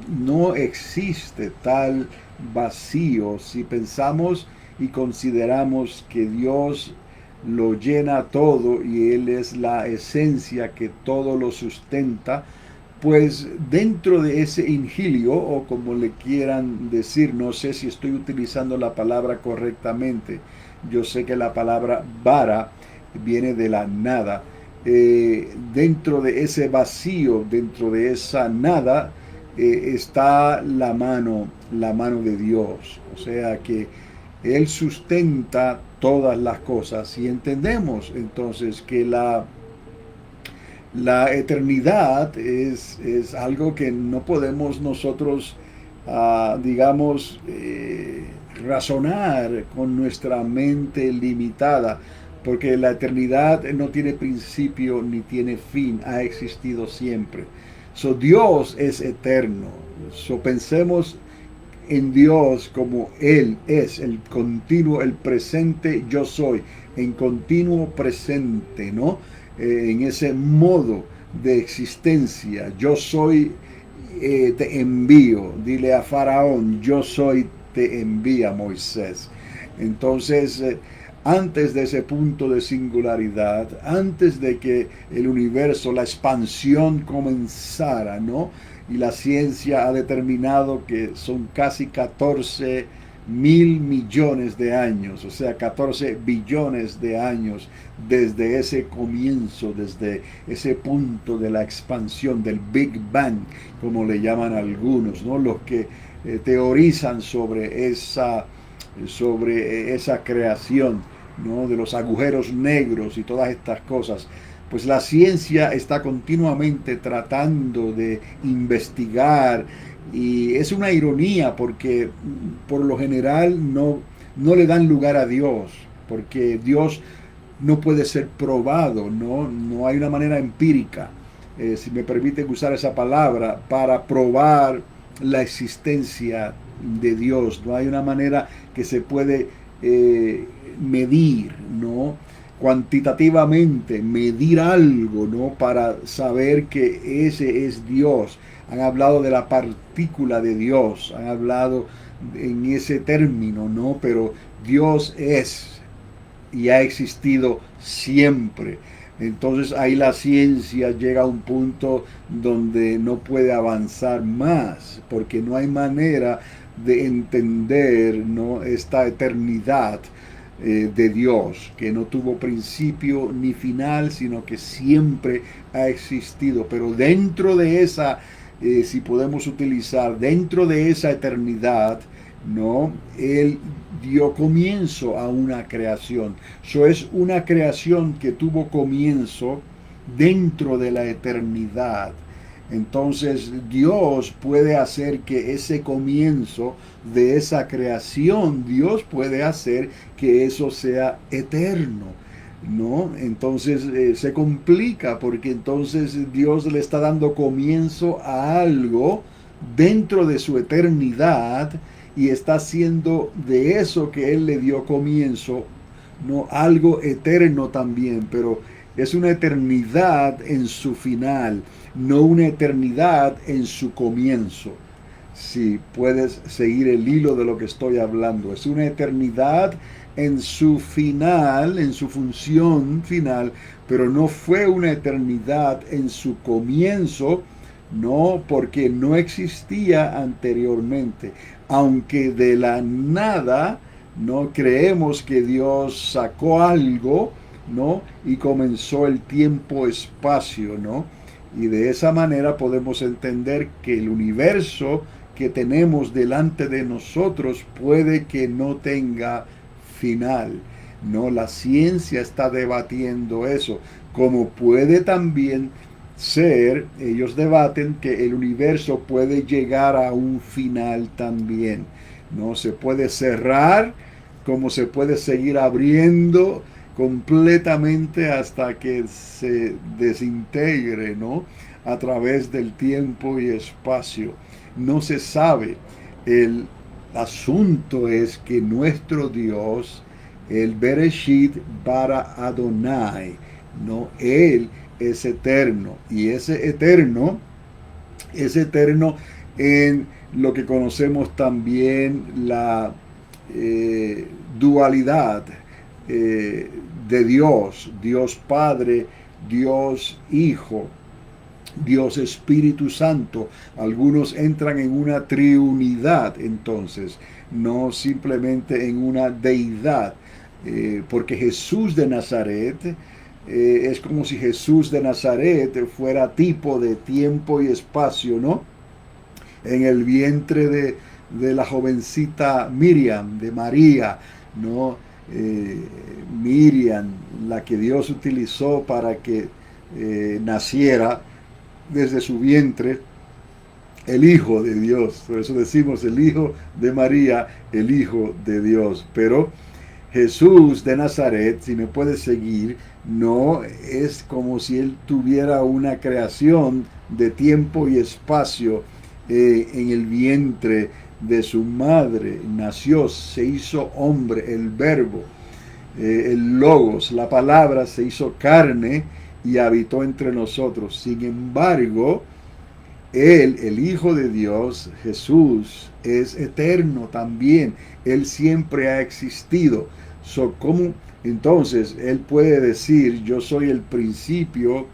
no existe tal vacío si pensamos y consideramos que Dios lo llena todo y Él es la esencia que todo lo sustenta. Pues dentro de ese ingilio, o como le quieran decir, no sé si estoy utilizando la palabra correctamente, yo sé que la palabra vara viene de la nada. Dentro de ese vacío, dentro de esa nada, está la mano de Dios. O sea que Él sustenta todas las cosas y entendemos entonces que la eternidad es algo que no podemos nosotros, digamos, razonar con nuestra mente limitada, porque la eternidad no tiene principio ni tiene fin, ha existido siempre. So, Dios es eterno. So, pensemos en Dios como Él es, el continuo, el presente yo soy, en continuo presente, ¿no? En ese modo de existencia, yo soy, te envío, dile a Faraón, yo soy, te envía Moisés. Entonces, antes de ese punto de singularidad, antes de que el universo, la expansión comenzara, ¿no? Y la ciencia ha determinado que son casi 14.000 millones de años, o sea, 14 billones de años desde ese comienzo, desde ese punto de la expansión, del Big Bang, como le llaman algunos, ¿no? Los que teorizan sobre esa creación, ¿no? De los agujeros negros y todas estas cosas. Pues la ciencia está continuamente tratando de investigar y es una ironía porque por lo general no le dan lugar a Dios, porque Dios no puede ser probado, no hay una manera empírica, si me permiten usar esa palabra, para probar la existencia de Dios. No hay una manera que se puede medir, ¿no? Cuantitativamente, medir algo, ¿no? Para saber que ese es Dios. Han hablado de la partícula de Dios, han hablado en ese término, ¿no? Pero Dios es y ha existido siempre. Entonces ahí la ciencia llega a un punto donde no puede avanzar más, porque no hay manera de entender, ¿no? Esta eternidad de Dios, que no tuvo principio ni final, sino que siempre ha existido. Pero dentro de esa, si podemos utilizar, dentro de esa eternidad, ¿no? Él dio comienzo a una creación. Eso es una creación que tuvo comienzo dentro de la eternidad. Entonces Dios puede hacer que ese comienzo de esa creación, Dios puede hacer que eso sea eterno, ¿no? Entonces se complica porque entonces Dios le está dando comienzo a algo dentro de su eternidad y está haciendo de eso que Él le dio comienzo, no algo eterno también, pero es una eternidad en su final, no una eternidad en su comienzo. Si puedes seguir el hilo de lo que estoy hablando, es una eternidad en su final, en su función final, pero no fue una eternidad en su comienzo, no, porque no existía anteriormente. Aunque de la nada, no creemos que Dios sacó algo, ¿no? Y comenzó el tiempo-espacio, ¿no? Y de esa manera podemos entender que el universo que tenemos delante de nosotros puede que no tenga final. No, la ciencia está debatiendo eso, como puede también ser, ellos debaten que el universo puede llegar a un final también. No se puede cerrar como se puede seguir abriendo completamente hasta que se desintegre, ¿no? A través del tiempo y espacio. No se sabe. El asunto es que nuestro Dios, el Bereshit bara Adonai, ¿no? Él es eterno y ese eterno en lo que conocemos también la dualidad de Dios, Dios Padre, Dios Hijo, Dios Espíritu Santo. Algunos entran en una triunidad entonces, no simplemente en una deidad, porque Jesús de Nazaret es como si Jesús de Nazaret fuera tipo de tiempo y espacio, ¿no? En el vientre de la jovencita Miriam, de María, ¿no? Miriam, la que Dios utilizó para que naciera desde su vientre el Hijo de Dios. Por eso decimos el Hijo de María, el Hijo de Dios. Pero Jesús de Nazaret, si me puedes seguir, no es como si él tuviera una creación de tiempo y espacio en el vientre de su madre. Nació, se hizo hombre, el verbo, el logos, la palabra se hizo carne y habitó entre nosotros. Sin embargo, él, el Hijo de Dios, Jesús, es eterno también. Él siempre ha existido. ¿Cómo entonces él puede decir, yo soy el principio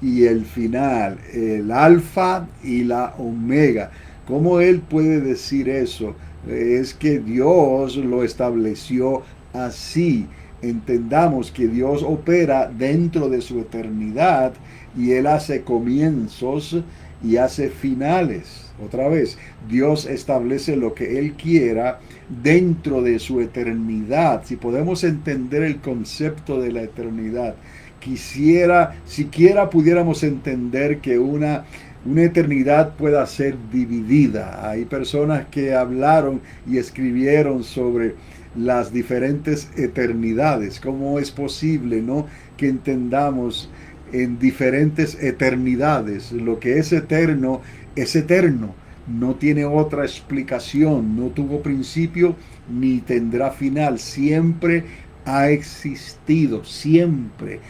y el final, el alfa y la omega? ¿Cómo él puede decir eso? Es que Dios lo estableció así. Entendamos que Dios opera dentro de su eternidad y él hace comienzos y hace finales. Otra vez, Dios establece lo que Él quiera dentro de su eternidad. Si podemos entender el concepto de la eternidad, siquiera pudiéramos entender que una eternidad pueda ser dividida. Hay personas que hablaron y escribieron sobre las diferentes eternidades. ¿Cómo es posible, no, que entendamos en diferentes eternidades? Lo que es eterno, no tiene otra explicación, no tuvo principio ni tendrá final, siempre ha existido, siempre.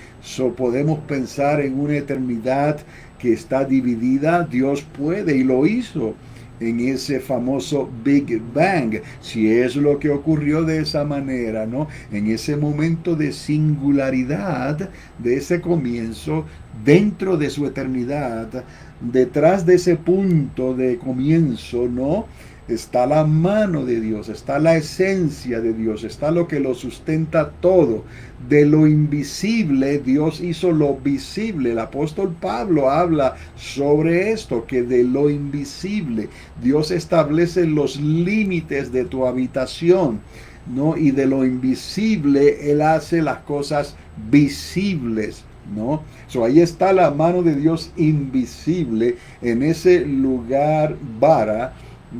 Podemos pensar en una eternidad que está dividida. Dios puede y lo hizo en ese famoso Big Bang, si es lo que ocurrió de esa manera, ¿no? En ese momento de singularidad, de ese comienzo, dentro de su eternidad, detrás de ese punto de comienzo, ¿no? Está la mano de Dios, está la esencia de Dios, está lo que lo sustenta todo. De lo invisible, Dios hizo lo visible. El apóstol Pablo habla sobre esto, que de lo invisible, Dios establece los límites de tu habitación, ¿no? Y de lo invisible, Él hace las cosas visibles, ¿no? Ahí está la mano de Dios invisible en ese lugar vara,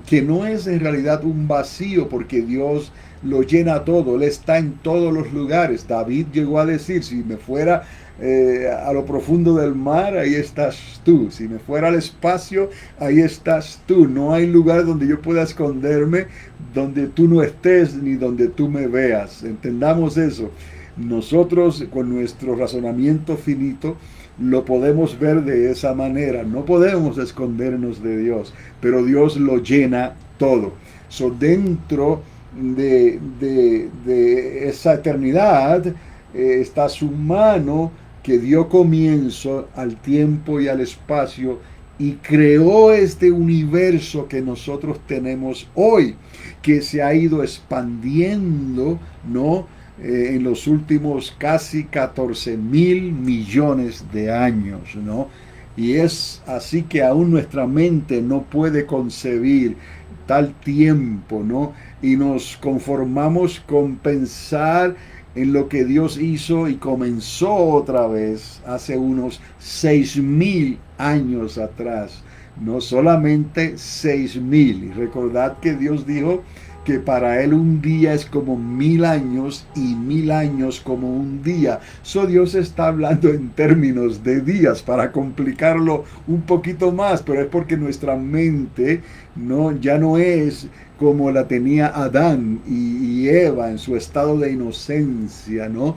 que no es en realidad un vacío, porque Dios lo llena todo, Él está en todos los lugares. David llegó a decir, si me fuera a lo profundo del mar, ahí estás tú. Si me fuera al espacio, ahí estás tú. No hay lugar donde yo pueda esconderme, donde tú no estés, ni donde tú me veas. Entendamos eso. Nosotros, con nuestro razonamiento finito, lo podemos ver de esa manera. No podemos escondernos de Dios, pero Dios lo llena todo. Dentro de esa eternidad está su mano, que dio comienzo al tiempo y al espacio y creó este universo que nosotros tenemos hoy, que se ha ido expandiendo, ¿no? En los últimos casi 14,000 millones de años, ¿no? Y es así que aún nuestra mente no puede concebir tal tiempo, ¿no? Y nos conformamos con pensar en lo que Dios hizo y comenzó otra vez hace unos 6,000 años atrás, no solamente 6,000. Y recordad que Dios dijo que para Él un día es como 1,000 años y 1,000 años como un día. Dios está hablando en términos de días para complicarlo un poquito más, pero es porque nuestra mente ya no es como la tenía Adán y Eva en su estado de inocencia, ¿no?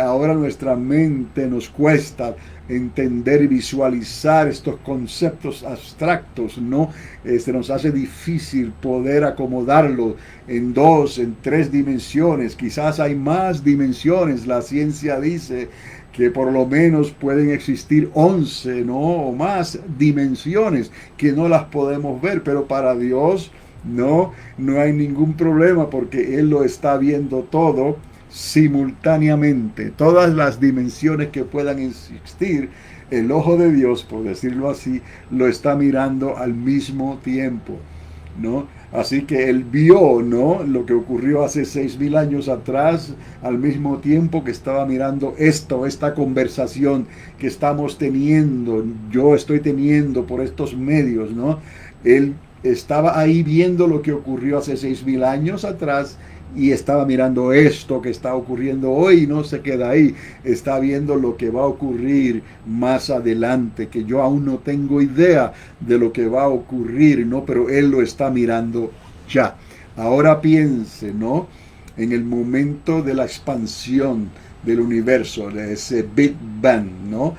Ahora nuestra mente nos cuesta entender y visualizar estos conceptos abstractos, ¿no? Se nos hace difícil poder acomodarlo en dos, en tres dimensiones. Quizás hay más dimensiones. La ciencia dice que por lo menos pueden existir 11, ¿no? O más dimensiones que no las podemos ver, pero para Dios no hay ningún problema porque Él lo está viendo todo simultáneamente. Todas las dimensiones que puedan existir, el ojo de Dios, por decirlo así, lo está mirando al mismo tiempo, ¿no? Así que él vio, ¿no?, lo que ocurrió hace 6,000 años atrás, al mismo tiempo que estaba mirando esta conversación que estamos teniendo, yo estoy teniendo por estos medios, ¿no? Él estaba ahí viendo lo que ocurrió hace 6,000 años atrás y estaba mirando esto que está ocurriendo hoy y no se queda ahí. Está viendo lo que va a ocurrir más adelante, que yo aún no tengo idea de lo que va a ocurrir, ¿no? Pero Él lo está mirando ya. Ahora piense, ¿no?, en el momento de la expansión del universo, de ese Big Bang, ¿no?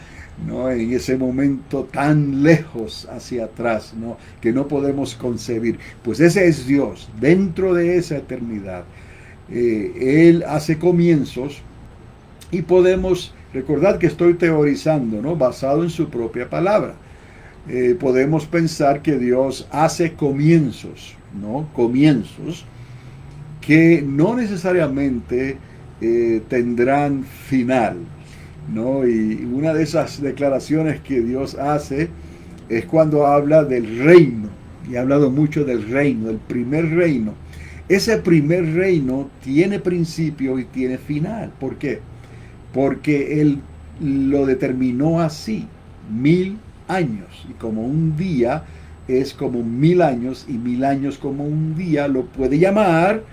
En ese momento tan lejos hacia atrás, ¿no?, que no podemos concebir. Pues ese es Dios, dentro de esa eternidad. Él hace comienzos y podemos recordar que estoy teorizando, ¿no?, basado en su propia palabra. Podemos pensar que Dios hace comienzos, ¿no?, comienzos que no necesariamente tendrán final, ¿no? Y una de esas declaraciones que Dios hace es cuando habla del reino, y ha hablado mucho del reino, el primer reino. Ese primer reino tiene principio y tiene final. ¿Por qué? Porque Él lo determinó así, 1,000 años, y como un día es como 1,000 años, y 1,000 años como un día, lo puede llamar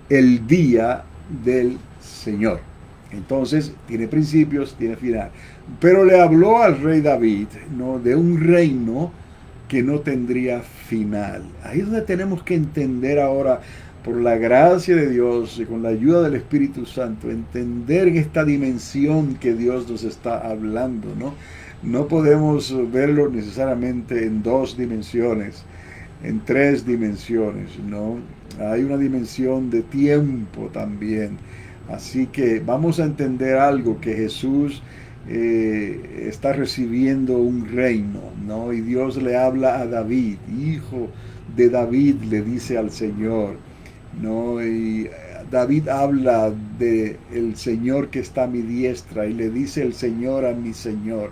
el día del Señor. Entonces, tiene principios, tiene final. Pero le habló al rey David, ¿no?, de un reino que no tendría final. Ahí es donde tenemos que entender ahora, por la gracia de Dios y con la ayuda del Espíritu Santo, entender esta dimensión que Dios nos está hablando, ¿no? No podemos verlo necesariamente en dos dimensiones, en tres dimensiones, ¿no? Hay una dimensión de tiempo también. Así que vamos a entender algo, que Jesús está recibiendo un reino, ¿no? Y Dios le habla a David, hijo de David, le dice al Señor, ¿no? Y David habla de el Señor que está a mi diestra, y le dice el Señor a mi Señor,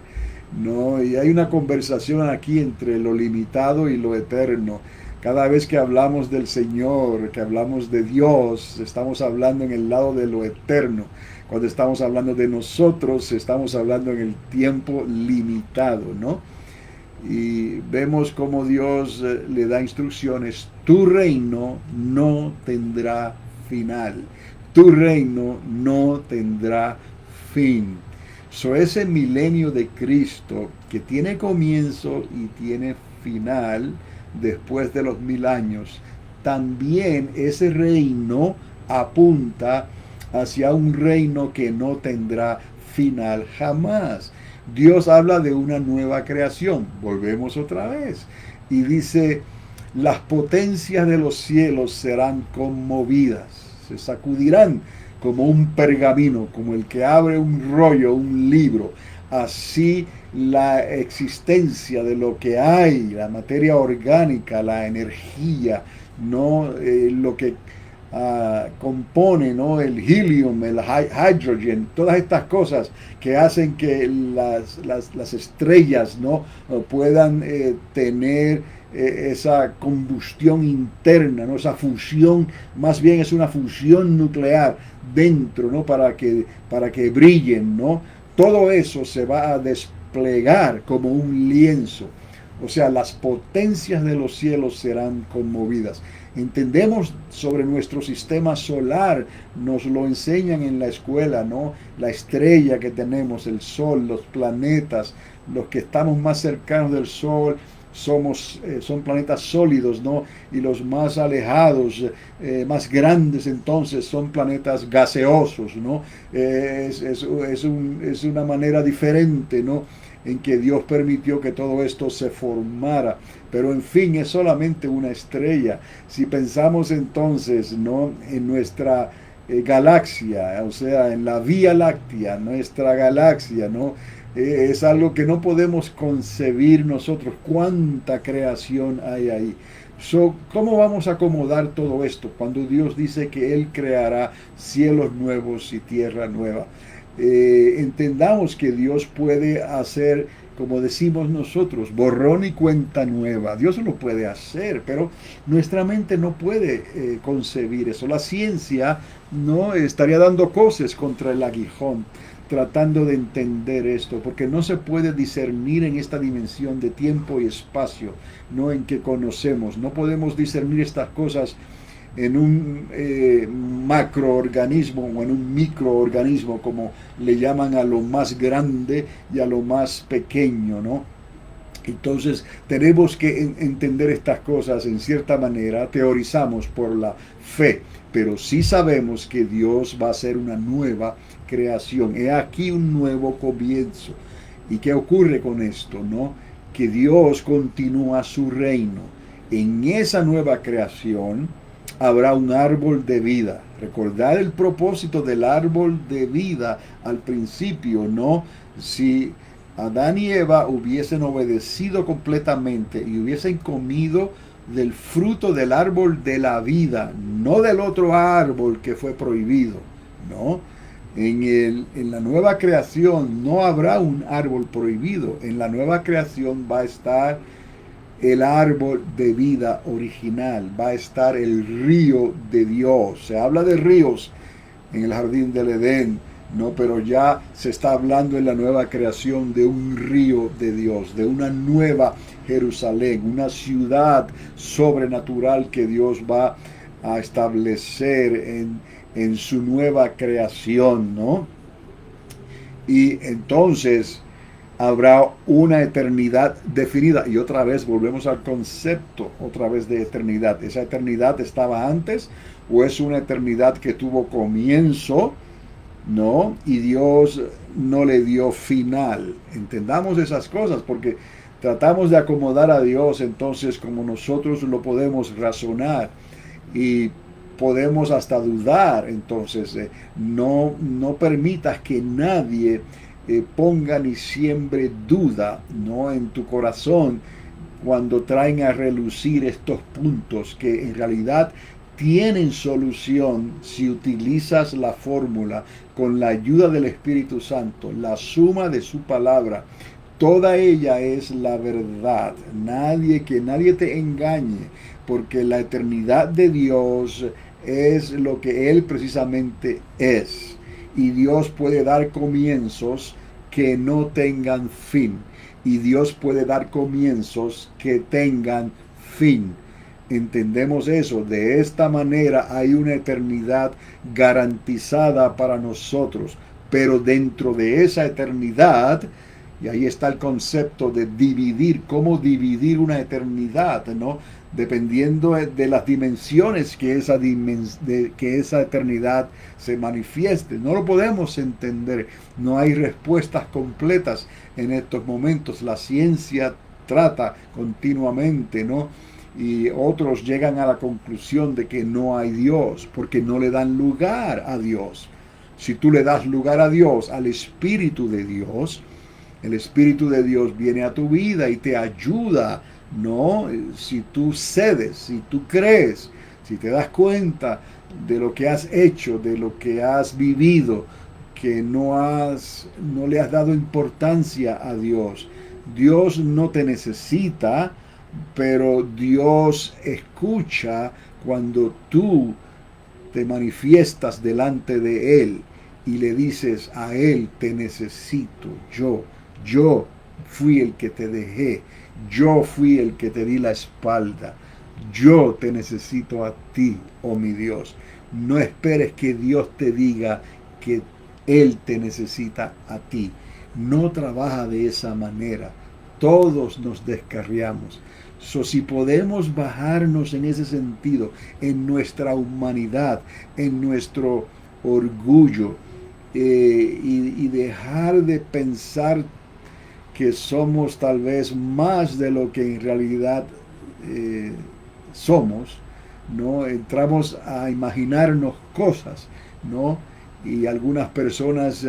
¿no? Y hay una conversación aquí entre lo limitado y lo eterno. Cada vez que hablamos del Señor, que hablamos de Dios, estamos hablando en el lado de lo eterno. Cuando estamos hablando de nosotros, estamos hablando en el tiempo limitado, ¿no? Y vemos cómo Dios le da instrucciones. Tu reino no tendrá final. Tu reino no tendrá fin. Ese milenio de Cristo, que tiene comienzo y tiene final, después de los 1,000 años, también ese reino apunta hacia un reino que no tendrá final jamás. Dios habla de una nueva creación. Volvemos otra vez. Y dice, las potencias de los cielos serán conmovidas, se sacudirán como un pergamino, como el que abre un rollo, un libro. Así la existencia de lo que hay, la materia orgánica, la energía, ¿no? Lo que compone, ¿no?, el helium, el hydrogen, todas estas cosas que hacen que las estrellas, ¿no?, puedan tener esa combustión interna, ¿no?, esa fusión, más bien es una fusión nuclear dentro, ¿no?, para que brillen, ¿no? Todo eso se va a desplegar como un lienzo. O sea, las potencias de los cielos serán conmovidas. Entendemos sobre nuestro sistema solar, nos lo enseñan en la escuela, ¿no? La estrella que tenemos, el Sol, los planetas, los que estamos más cercanos del Sol son planetas sólidos, ¿no? Y los más alejados, más grandes entonces, son planetas gaseosos, ¿no? Es una manera diferente, ¿no? En que Dios permitió que todo esto se formara. Pero en fin, es solamente una estrella. Si pensamos entonces, ¿no? En nuestra galaxia, o sea, en la Vía Láctea, nuestra galaxia, ¿no? Es algo que no podemos concebir nosotros. Cuánta creación hay ahí. ¿Cómo vamos a acomodar todo esto cuando Dios dice que Él creará cielos nuevos y tierra nueva? Entendamos que Dios puede hacer, como decimos nosotros, borrón y cuenta nueva. Dios lo puede hacer, pero nuestra mente no puede concebir eso. La ciencia no estaría dando coces contra el aguijón, tratando de entender esto, porque no se puede discernir en esta dimensión de tiempo y espacio, no en que conocemos. No podemos discernir estas cosas en un macroorganismo o en un microorganismo, como le llaman a lo más grande y a lo más pequeño, ¿no? Entonces tenemos que entender estas cosas en cierta manera. Teorizamos por la fe, pero sí sabemos que Dios va a hacer una nueva creación. He aquí un nuevo comienzo. ¿Y qué ocurre con esto, no? Que Dios continúa su reino. En esa nueva creación habrá un árbol de vida. Recordar el propósito del árbol de vida al principio, ¿no? Si Adán y Eva hubiesen obedecido completamente y hubiesen comido del fruto del árbol de la vida, no del otro árbol que fue prohibido, ¿no? En la nueva creación no habrá un árbol prohibido. En la nueva creación va a estar el árbol de vida original, va a estar el río de Dios. Se habla de ríos en el jardín del Edén, no, pero ya se está hablando en la nueva creación de un río de Dios, de una nueva Jerusalén, una ciudad sobrenatural que Dios va a establecer en su nueva creación, ¿no? Y entonces habrá una eternidad definida. Y otra vez volvemos al concepto, otra vez de eternidad. ¿Esa eternidad estaba antes o es una eternidad que tuvo comienzo, no? Y Dios no le dio final. Entendamos esas cosas, porque tratamos de acomodar a Dios entonces como nosotros lo podemos razonar y podemos hasta dudar. Entonces no permitas que nadie ponga ni siembre duda, ¿no?, en tu corazón cuando traen a relucir estos puntos que en realidad tienen solución si utilizas la fórmula con la ayuda del Espíritu Santo, la suma de su palabra. Toda ella es la verdad. Que nadie te engañe, porque la eternidad de Dios es lo que Él precisamente es. Y Dios puede dar comienzos que no tengan fin. Y Dios puede dar comienzos que tengan fin. Entendemos eso. De esta manera hay una eternidad garantizada para nosotros. Pero dentro de esa eternidad, y ahí está el concepto de dividir, cómo dividir una eternidad, ¿no? Dependiendo de las dimensiones que esa eternidad se manifieste. No lo podemos entender. No hay respuestas completas en estos momentos. La ciencia trata continuamente, ¿no? Y otros llegan a la conclusión de que no hay Dios, porque no le dan lugar a Dios. Si tú le das lugar a Dios, al Espíritu de Dios, el Espíritu de Dios viene a tu vida y te ayuda, ¿no? Si tú cedes, si tú crees, si te das cuenta de lo que has hecho, de lo que has vivido, que no le has dado importancia a Dios. Dios no te necesita, pero Dios escucha cuando tú te manifiestas delante de Él y le dices a Él: te necesito, yo fui el que te dejé, yo fui el que te di la espalda, yo te necesito a ti, oh mi Dios. No esperes que Dios te diga que Él te necesita a ti. No trabaja de esa manera. Todos nos descarriamos. Si podemos bajarnos en ese sentido, en nuestra humanidad, en nuestro orgullo, y dejar de pensar que somos tal vez más de lo que en realidad somos, ¿no? Entramos a imaginarnos cosas, ¿no? Y algunas personas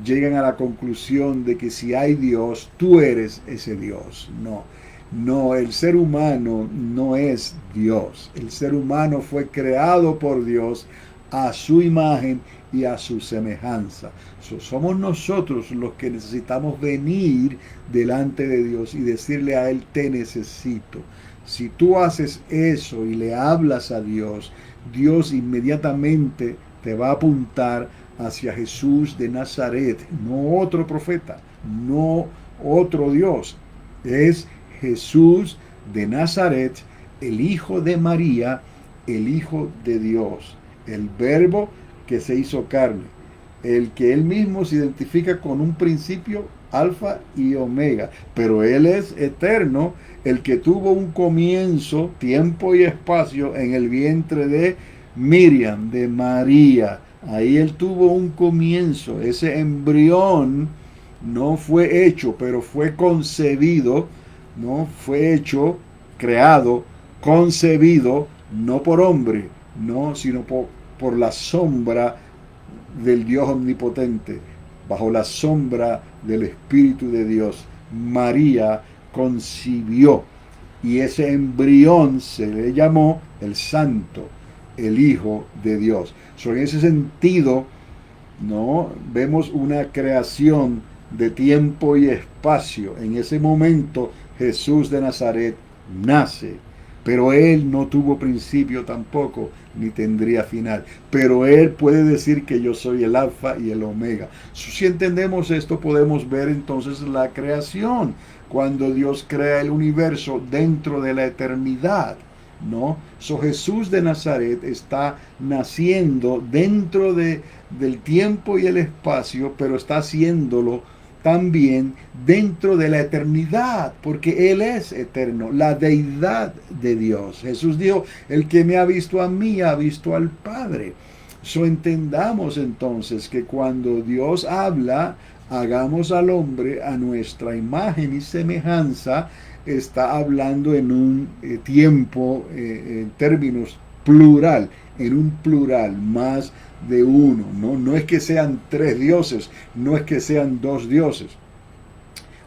llegan a la conclusión de que si hay Dios, tú eres ese Dios. No, no, el ser humano no es Dios. El ser humano fue creado por Dios a su imagen y a su semejanza. Somos nosotros los que necesitamos venir delante de Dios y decirle a Él, te necesito. Si tú haces eso y le hablas a Dios, Dios inmediatamente te va a apuntar hacia Jesús de Nazaret, no otro profeta, no otro Dios. Es Jesús de Nazaret, el Hijo de María, el Hijo de Dios, el Verbo que se hizo carne, el que Él mismo se identifica con un principio alfa y omega, pero Él es eterno, el que tuvo un comienzo, tiempo y espacio en el vientre de Miriam, de María. Ahí Él tuvo un comienzo. Ese embrión no fue hecho, pero fue concebido, no fue hecho, creado, concebido, no por hombre, no, sino por la sombra del Dios omnipotente, bajo la sombra del Espíritu de Dios. María concibió y ese embrión se le llamó el Santo, el Hijo de Dios. En ese sentido, ¿no? Vemos una creación de tiempo y espacio. En ese momento Jesús de Nazaret nace, pero Él no tuvo principio tampoco, ni tendría final. Pero Él puede decir que yo soy el alfa y el omega. Si entendemos esto, podemos ver entonces la creación, cuando Dios crea el universo dentro de la eternidad, ¿no? Jesús de Nazaret está naciendo dentro del tiempo y el espacio, pero está haciéndolo también dentro de la eternidad, porque Él es eterno, la deidad de Dios. Jesús dijo, el que me ha visto a mí, ha visto al Padre. Entendamos entonces que cuando Dios habla, hagamos al hombre a nuestra imagen y semejanza, está hablando en un tiempo, en términos plural, en un plural, más de uno, ¿no? No es que sean tres dioses, no es que sean dos dioses.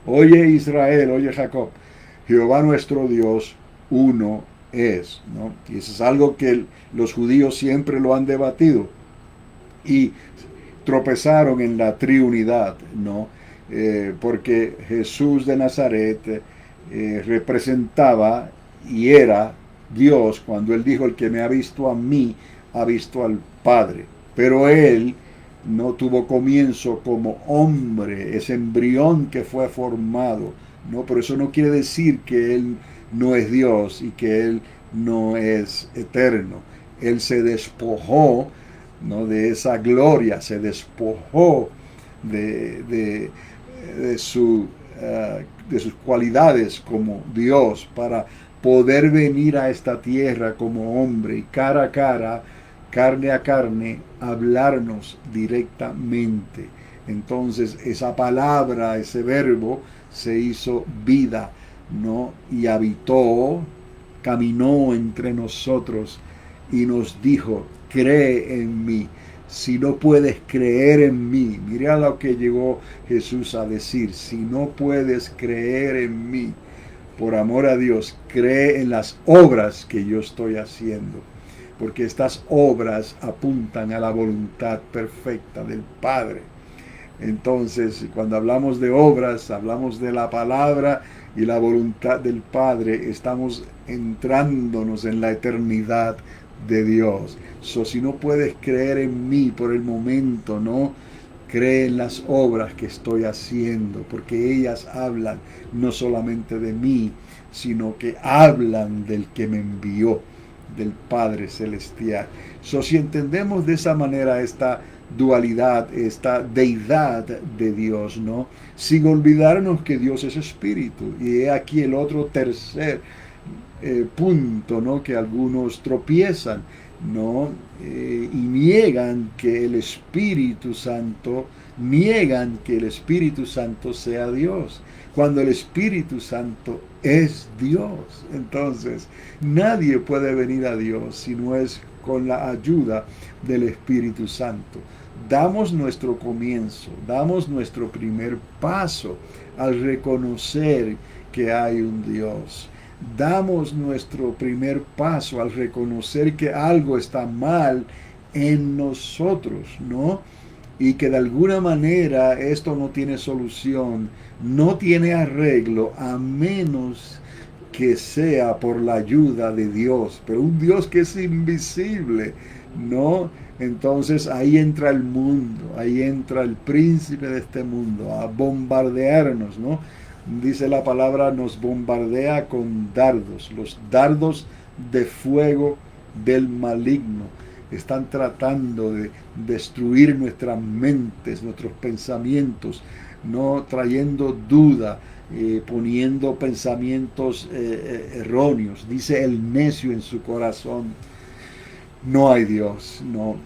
Oye Israel, oye Jacob, Jehová nuestro Dios, uno es, ¿no? Y eso es algo que los judíos siempre lo han debatido y tropezaron en la triunidad, ¿no? Porque Jesús de Nazaret representaba y era Dios cuando Él dijo, el que me ha visto a mí, ha visto al Padre. Pero Él no tuvo comienzo como hombre, ese embrión que fue formado, ¿no? Pero eso no quiere decir que Él no es Dios y que Él no es eterno. Él se despojó, ¿no? De esa gloria, se despojó de sus cualidades como Dios para poder venir a esta tierra como hombre y cara a cara, carne a carne, hablarnos directamente. Entonces esa palabra, ese verbo se hizo vida, ¿no? Y habitó, caminó entre nosotros y nos dijo, cree en mí. Si no puedes creer en mí, mira lo que llegó Jesús a decir, si no puedes creer en mí, por amor a Dios, cree en las obras que yo estoy haciendo, porque estas obras apuntan a la voluntad perfecta del Padre. Entonces, cuando hablamos de obras, hablamos de la palabra y la voluntad del Padre, estamos entrándonos en la eternidad de Dios. Si no puedes creer en mí por el momento, no cree en las obras que estoy haciendo, porque ellas hablan no solamente de mí, sino que hablan del que me envió, del Padre Celestial. Si entendemos de esa manera esta dualidad, esta deidad de Dios, ¿no? Sin olvidarnos que Dios es espíritu. Y he aquí el otro tercer punto, ¿no? Que algunos tropiezan, ¿no? Y niegan que el Espíritu Santo sea Dios, cuando el Espíritu Santo es Dios. Entonces, nadie puede venir a Dios si no es con la ayuda del Espíritu Santo. Damos nuestro comienzo, damos nuestro primer paso al reconocer que hay un Dios. Damos nuestro primer paso al reconocer que algo está mal en nosotros, ¿no? Y que de alguna manera esto no tiene solución, no tiene arreglo, a menos que sea por la ayuda de Dios, pero un Dios que es invisible, ¿no? Entonces ahí entra el mundo, ahí entra el príncipe de este mundo a bombardearnos, ¿no? Dice la palabra, nos bombardea con dardos, los dardos de fuego del maligno. Están tratando de destruir nuestras mentes, nuestros pensamientos, no trayendo duda, poniendo pensamientos erróneos. Dice el necio en su corazón, no hay Dios, no.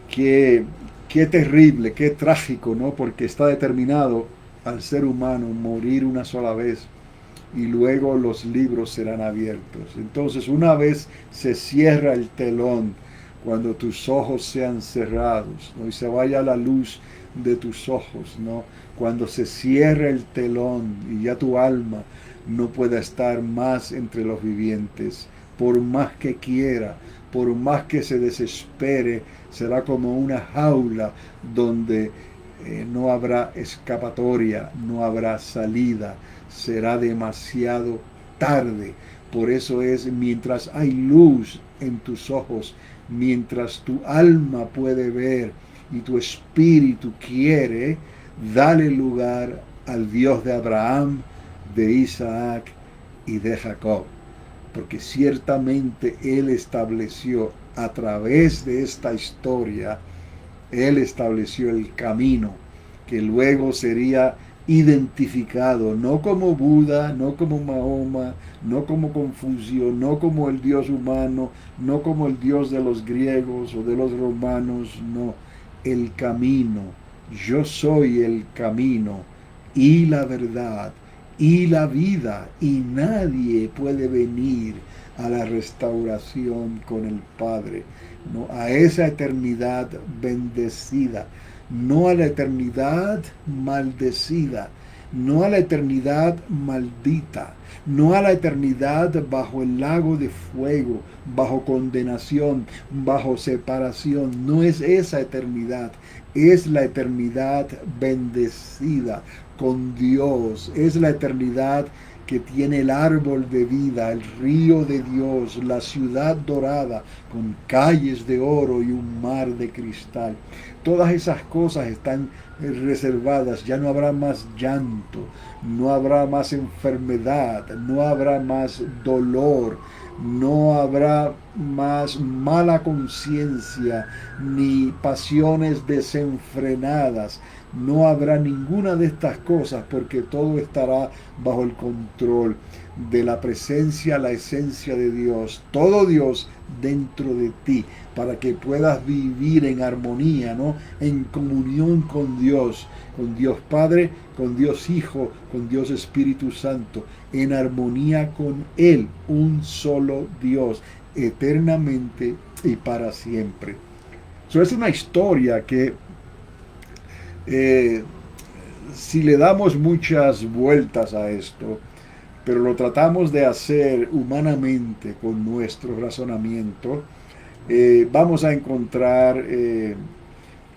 Qué terrible, qué trágico, ¿no? Porque está determinado al ser humano morir una sola vez y luego los libros serán abiertos. Entonces, una vez se cierra el telón, cuando tus ojos sean cerrados, ¿no? Y se vaya la luz de tus ojos, ¿no? Cuando se cierre el telón y ya tu alma no pueda estar más entre los vivientes, por más que quiera, por más que se desespere, será como una jaula donde no habrá escapatoria, no habrá salida, será demasiado tarde. Por eso es, mientras hay luz en tus ojos, mientras tu alma puede ver y tu espíritu quiere, dale lugar al Dios de Abraham, de Isaac y de Jacob. Porque ciertamente Él estableció a través de esta historia, Él estableció el camino que luego sería identificado, no como Buda, no como Mahoma, no como Confucio, no como el Dios humano, no como el Dios de los griegos o de los romanos, no, el camino. Yo soy el camino y la verdad y la vida, y nadie puede venir a la restauración con el Padre, no, a esa eternidad bendecida, no a la eternidad maldecida, no a la eternidad maldita, no a la eternidad bajo el lago de fuego, bajo condenación, bajo separación. No es esa eternidad, es la eternidad bendecida con Dios, es la eternidad que tiene el árbol de vida, el río de Dios, la ciudad dorada, con calles de oro y un mar de cristal. Todas esas cosas están reservadas, ya no habrá más llanto, no habrá más enfermedad, no habrá más dolor, no habrá más mala conciencia, ni pasiones desenfrenadas. No habrá ninguna de estas cosas, porque todo estará bajo el control de la presencia, la esencia de Dios, todo Dios dentro de ti, para que puedas vivir en armonía, ¿no? En comunión con Dios Padre, con Dios Hijo, con Dios Espíritu Santo, en armonía con Él, un solo Dios, eternamente y para siempre. Eso es una historia que si le damos muchas vueltas a esto, pero lo tratamos de hacer humanamente con nuestro razonamiento, vamos a encontrar,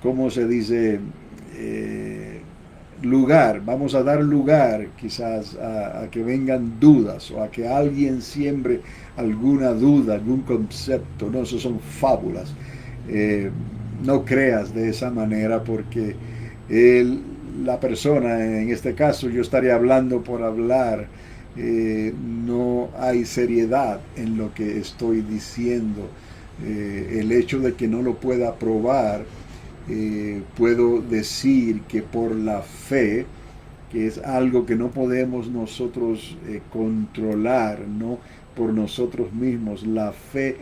¿cómo se dice? Lugar, vamos a dar lugar quizás a que vengan dudas o a que alguien siembre alguna duda, algún concepto. No, eso son fábulas. No creas de esa manera, porque la persona, en este caso yo estaría hablando por hablar, no hay seriedad en lo que estoy diciendo. El hecho de que no lo pueda probar puedo decir que por la fe, que es algo que no podemos nosotros controlar, ¿no? Por nosotros mismos. La fe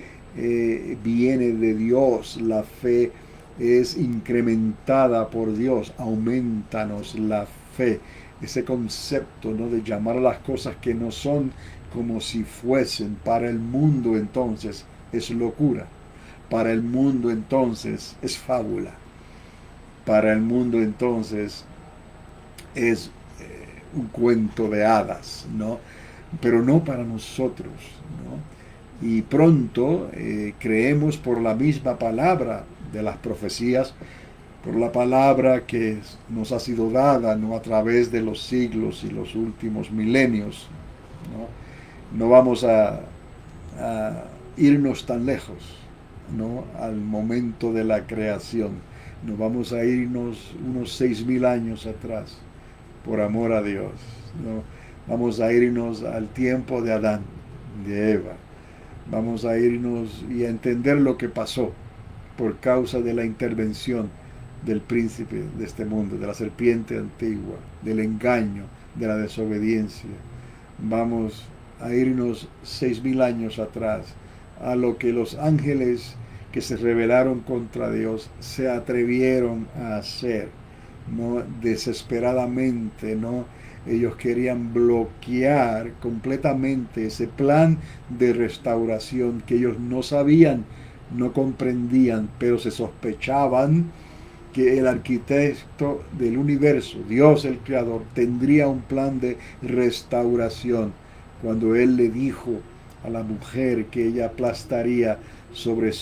viene de Dios, la fe es incrementada por Dios, aumentanos la fe. Ese concepto, ¿no? De llamar a las cosas que no son como si fuesen. Para el mundo entonces es locura. Para el mundo entonces es fábula. Para el mundo entonces es un cuento de hadas, ¿no? Pero no para nosotros, ¿no? Y pronto creemos por la misma palabra de las profecías, por la palabra que nos ha sido dada, ¿no? A través de los siglos y los últimos milenios, ¿no? No vamos a irnos tan lejos, ¿no? Al momento de la creación. No vamos a irnos unos 6.000 años atrás, por amor a Dios, ¿no? Vamos a irnos al tiempo de Adán, de Eva. Vamos a irnos y a entender lo que pasó por causa de la intervención del príncipe de este mundo, de la serpiente antigua, del engaño, de la desobediencia. Vamos a irnos 6.000 años atrás, a lo que los ángeles que se rebelaron contra Dios se atrevieron a hacer, ¿no? Desesperadamente, ¿no? Ellos querían bloquear completamente ese plan de restauración que ellos no sabían, no comprendían, pero se sospechaban que el arquitecto del universo, Dios el Creador, tendría un plan de restauración. Cuando Él le dijo a la mujer que ella aplastaría sobre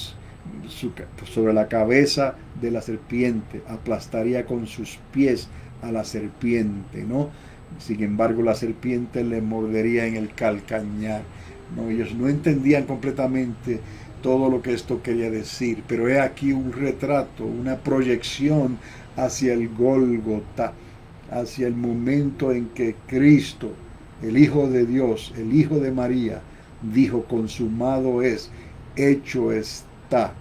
la cabeza de la serpiente, aplastaría con sus pies a la serpiente, ¿no? Sin embargo, la serpiente le mordería en el calcañar, ¿no? Ellos no entendían completamente todo lo que esto quería decir, pero he aquí un retrato, una proyección hacia el Gólgota, hacia el momento en que Cristo, el Hijo de Dios, el Hijo de María, dijo: consumado es, hecho está,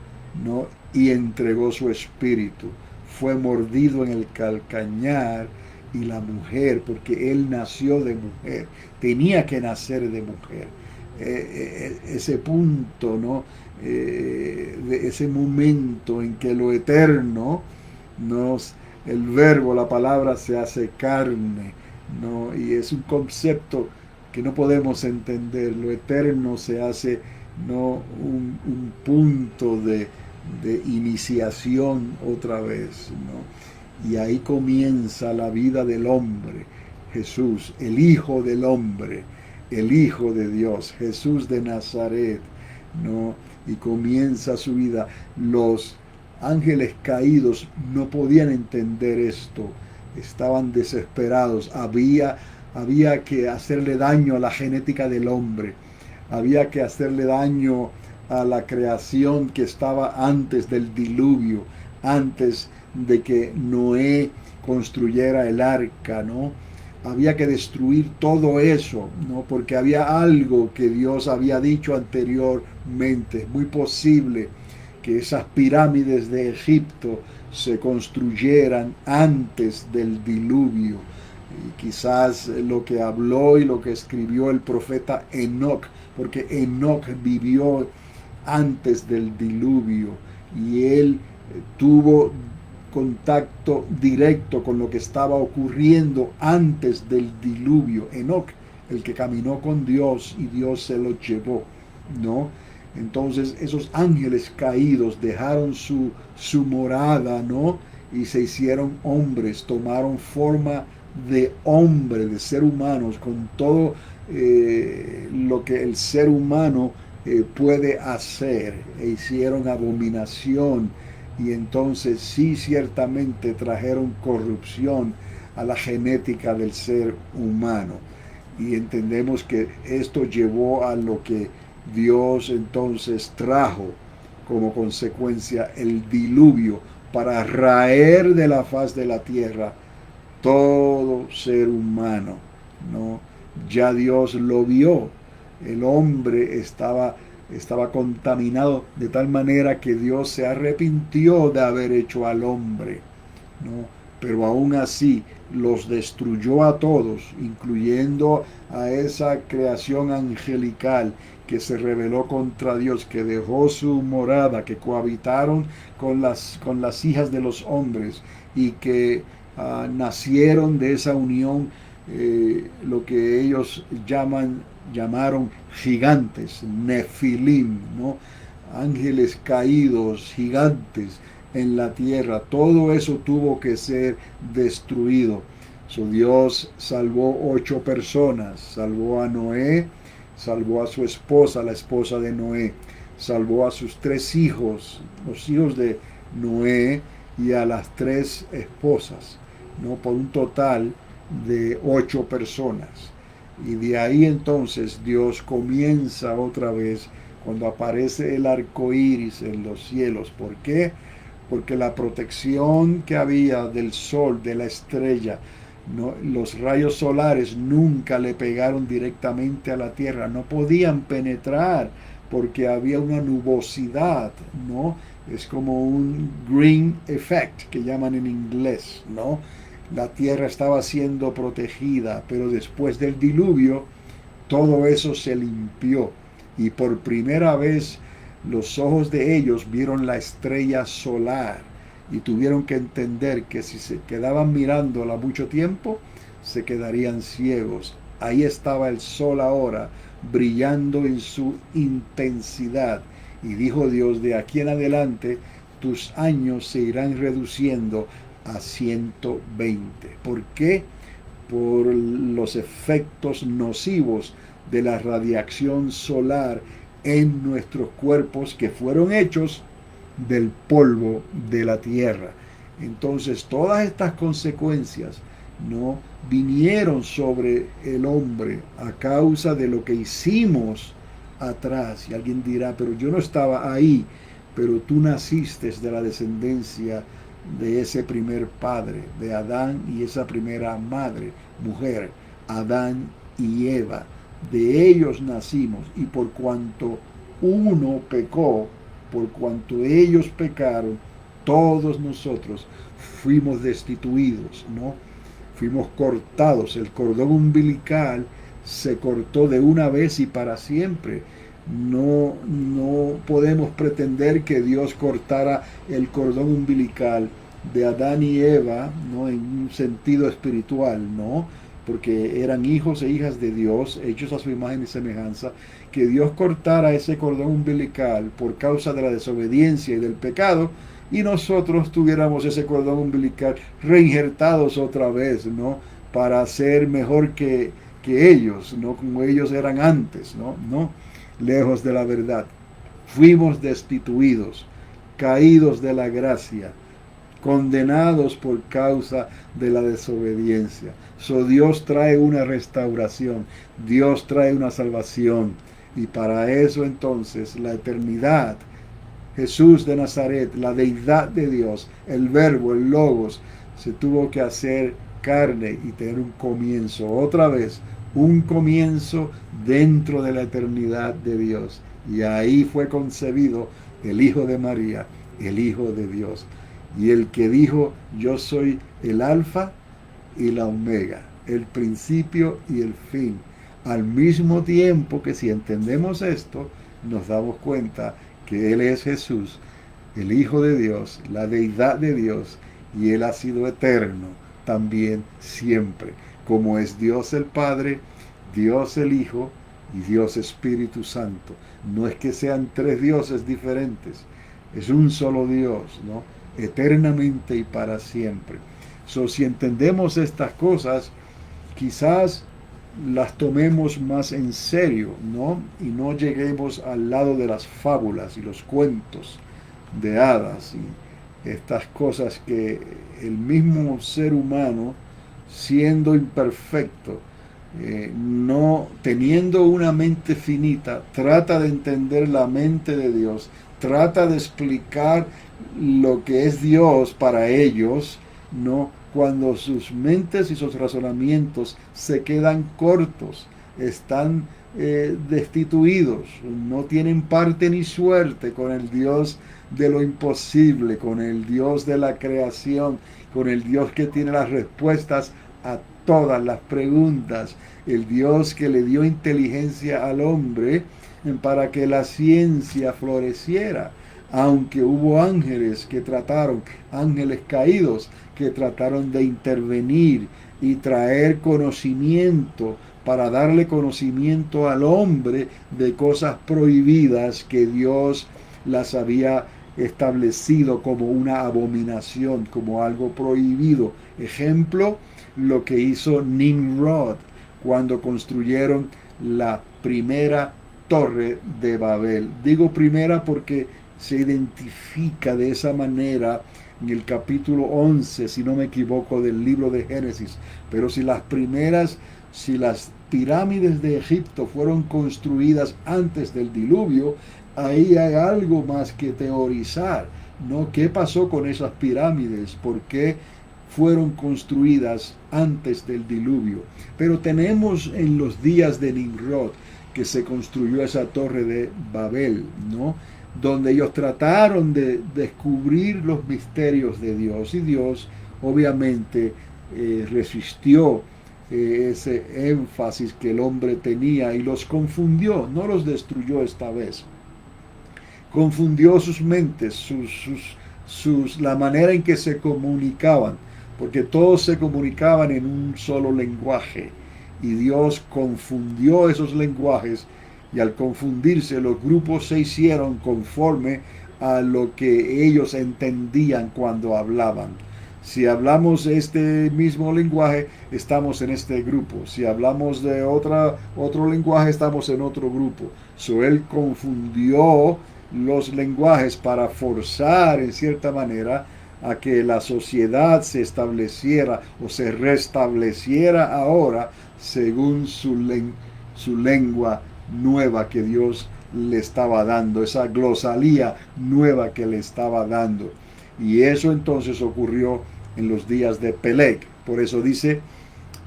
¿no? Y entregó su espíritu. Fue mordido en el calcañar, y la mujer, porque él nació de mujer, tenía que nacer de mujer. Ese punto, ¿no? De ese momento en que lo eterno, el verbo, la palabra se hace carne, ¿no? Y es un concepto que no podemos entender. Lo eterno se hace, ¿no? Un punto de iniciación otra vez, ¿no? Y ahí comienza la vida del hombre, Jesús, el Hijo del hombre, el Hijo de Dios, Jesús de Nazaret, ¿no? Y comienza su vida. Los ángeles caídos no podían entender esto, estaban desesperados. Había que hacerle daño a la genética del hombre, había que hacerle daño a la creación que estaba antes del diluvio, antes de que Noé construyera el arca, ¿no? Había que destruir todo eso, ¿no? Porque había algo que Dios había dicho anteriormente. Es muy posible que esas pirámides de Egipto se construyeran antes del diluvio. Y quizás lo que habló y lo que escribió el profeta Enoc, porque Enoc vivió antes del diluvio y él tuvo contacto directo con lo que estaba ocurriendo antes del diluvio. Enoc, el que caminó con Dios y Dios se lo llevó, ¿no? Entonces esos ángeles caídos dejaron su morada, ¿no? Y se hicieron hombres, tomaron forma de hombre, de ser humanos, con todo lo que el ser humano puede hacer. E hicieron abominación, y entonces sí, ciertamente trajeron corrupción a la genética del ser humano. Y entendemos que esto llevó a lo que Dios entonces trajo como consecuencia, el diluvio, para raer de la faz de la tierra todo ser humano, ¿no? Ya Dios lo vio. El hombre estaba estaba contaminado de tal manera que Dios se arrepintió de haber hecho al hombre, ¿no? Pero aún así los destruyó a todos, incluyendo a esa creación angelical que se rebeló contra Dios, que dejó su morada, que cohabitaron con las hijas de los hombres y que nacieron de esa unión, lo que ellos llamaron gigantes, nefilim, ¿no? Ángeles caídos, gigantes en la tierra. Todo eso tuvo que ser destruido. Dios salvó 8 personas, salvó a Noé, salvó a su esposa, la esposa de Noé, salvó a sus 3 hijos, los hijos de Noé, y a las 3 esposas, ¿no? Por un total de 8 personas. Y de ahí entonces Dios comienza otra vez cuando aparece el arco iris en los cielos. ¿Por qué? Porque la protección que había del sol, de la estrella, no, los rayos solares nunca le pegaron directamente a la tierra, no podían penetrar porque había una nubosidad, ¿no? Es como un green effect que llaman en inglés, ¿no? La tierra estaba siendo protegida, pero después del diluvio todo eso se limpió y por primera vez los ojos de ellos vieron la estrella solar y tuvieron que entender que si se quedaban mirándola mucho tiempo, se quedarían ciegos. Ahí estaba el sol ahora, brillando en su intensidad. Y dijo Dios, de aquí en adelante, tus años se irán reduciendo a 120. ¿Por qué? Por los efectos nocivos de la radiación solar en nuestros cuerpos que fueron hechos del polvo de la tierra. Entonces todas estas consecuencias no vinieron sobre el hombre a causa de lo que hicimos atrás. Y alguien dirá, pero yo no estaba ahí, pero tú naciste de la descendencia de ese primer padre, de Adán y esa primera madre, mujer, Adán y Eva. De ellos nacimos y por cuanto uno pecó, por cuanto ellos pecaron, todos nosotros fuimos destituidos, ¿no? Fuimos cortados. El cordón umbilical se cortó de una vez y para siempre. No podemos pretender que Dios cortara el cordón umbilical de Adán y Eva, ¿no? En un sentido espiritual, ¿no? Porque eran hijos e hijas de Dios, hechos a su imagen y semejanza, que Dios cortara ese cordón umbilical por causa de la desobediencia y del pecado, y nosotros tuviéramos ese cordón umbilical reinjertados otra vez, ¿no? Para ser mejor que ellos, ¿no? Como ellos eran antes, ¿no? No, lejos de la verdad. Fuimos destituidos, caídos de la gracia, condenados por causa de la desobediencia. Dios trae una restauración, Dios trae una salvación, y para eso entonces la eternidad, Jesús de Nazaret, la deidad de Dios, el verbo, el logos, se tuvo que hacer carne y tener un comienzo, otra vez, un comienzo dentro de la eternidad de Dios. Y ahí fue concebido el Hijo de María, el Hijo de Dios. Y el que dijo, yo soy el alfa y la omega, el principio y el fin. Al mismo tiempo que si entendemos esto, nos damos cuenta que Él es Jesús, el Hijo de Dios, la deidad de Dios, y Él ha sido eterno también siempre, como es Dios el Padre, Dios el Hijo y Dios Espíritu Santo. No es que sean 3 dioses diferentes, es un solo Dios, ¿no? Eternamente y para siempre. Si entendemos estas cosas, quizás las tomemos más en serio, ¿no? Y no lleguemos al lado de las fábulas y los cuentos de hadas y estas cosas que el mismo ser humano, siendo imperfecto, no teniendo una mente finita, trata de entender la mente de Dios, trata de explicar lo que es Dios para ellos, ¿no? Cuando sus mentes y sus razonamientos se quedan cortos, están destituidos, no tienen parte ni suerte con el Dios de lo imposible, con el Dios de la creación, con el Dios que tiene las respuestas a todas las preguntas, el Dios que le dio inteligencia al hombre para que la ciencia floreciera, aunque hubo ángeles que trataron, ángeles caídos, que trataron de intervenir y traer conocimiento para darle conocimiento al hombre de cosas prohibidas que Dios las había establecido como una abominación, como algo prohibido. Ejemplo, lo que hizo Nimrod cuando construyeron la primera torre de Babel. Digo primera porque se identifica de esa manera en el capítulo 11, si no me equivoco, del libro de Génesis. Pero si las pirámides de Egipto fueron construidas antes del diluvio, ahí hay algo más que teorizar, ¿no? ¿Qué pasó con esas pirámides? ¿Por qué fueron construidas antes del diluvio? Pero tenemos en los días de Nimrod que se construyó esa torre de Babel, ¿no? Donde ellos trataron de descubrir los misterios de Dios, y Dios obviamente resistió ese énfasis que el hombre tenía y los confundió, no los destruyó esta vez, confundió sus mentes, la manera en que se comunicaban, porque todos se comunicaban en un solo lenguaje, y Dios confundió esos lenguajes, y al confundirse los grupos se hicieron conforme a lo que ellos entendían cuando hablaban. Si hablamos este mismo lenguaje, estamos en este grupo. Si hablamos de otro lenguaje, estamos en otro grupo. Él confundió los lenguajes para forzar, en cierta manera, a que la sociedad se estableciera o se restableciera ahora según su lengua nueva que Dios le estaba dando, esa glosalía nueva que le estaba dando. Y eso entonces ocurrió en los días de Peleg. Por eso dice,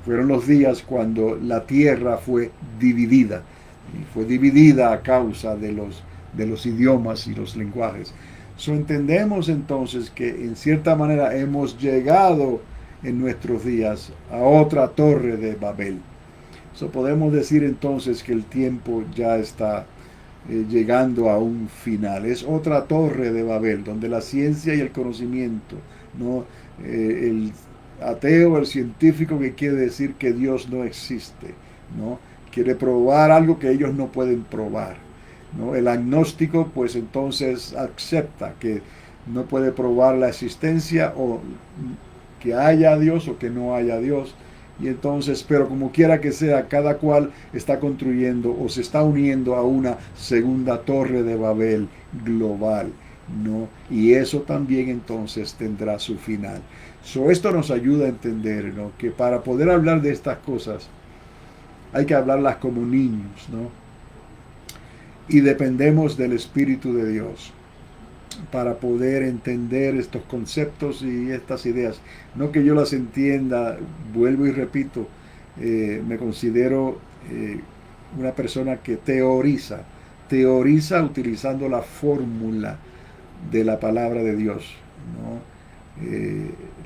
fueron los días cuando la tierra fue dividida. Y fue dividida a causa de los idiomas y los lenguajes. Entendemos entonces que en cierta manera hemos llegado en nuestros días a otra torre de Babel. Podemos decir entonces que el tiempo ya está llegando a un final. Es otra torre de Babel, donde la ciencia y el conocimiento, ¿no? El ateo, el científico que quiere decir que Dios no existe, ¿no? Quiere probar algo que ellos no pueden probar, ¿no? El agnóstico, pues entonces acepta que no puede probar la existencia o que haya Dios o que no haya Dios. Y entonces, pero como quiera que sea, cada cual está construyendo o se está uniendo a una segunda torre de Babel global, ¿no? Y eso también entonces tendrá su final. Esto nos ayuda a entender, ¿no? Que para poder hablar de estas cosas hay que hablarlas como niños, ¿no? Y dependemos del Espíritu de Dios para poder entender estos conceptos y estas ideas. No que yo las entienda, vuelvo y repito, me considero una persona que teoriza utilizando la fórmula de la palabra de Dios, ¿no?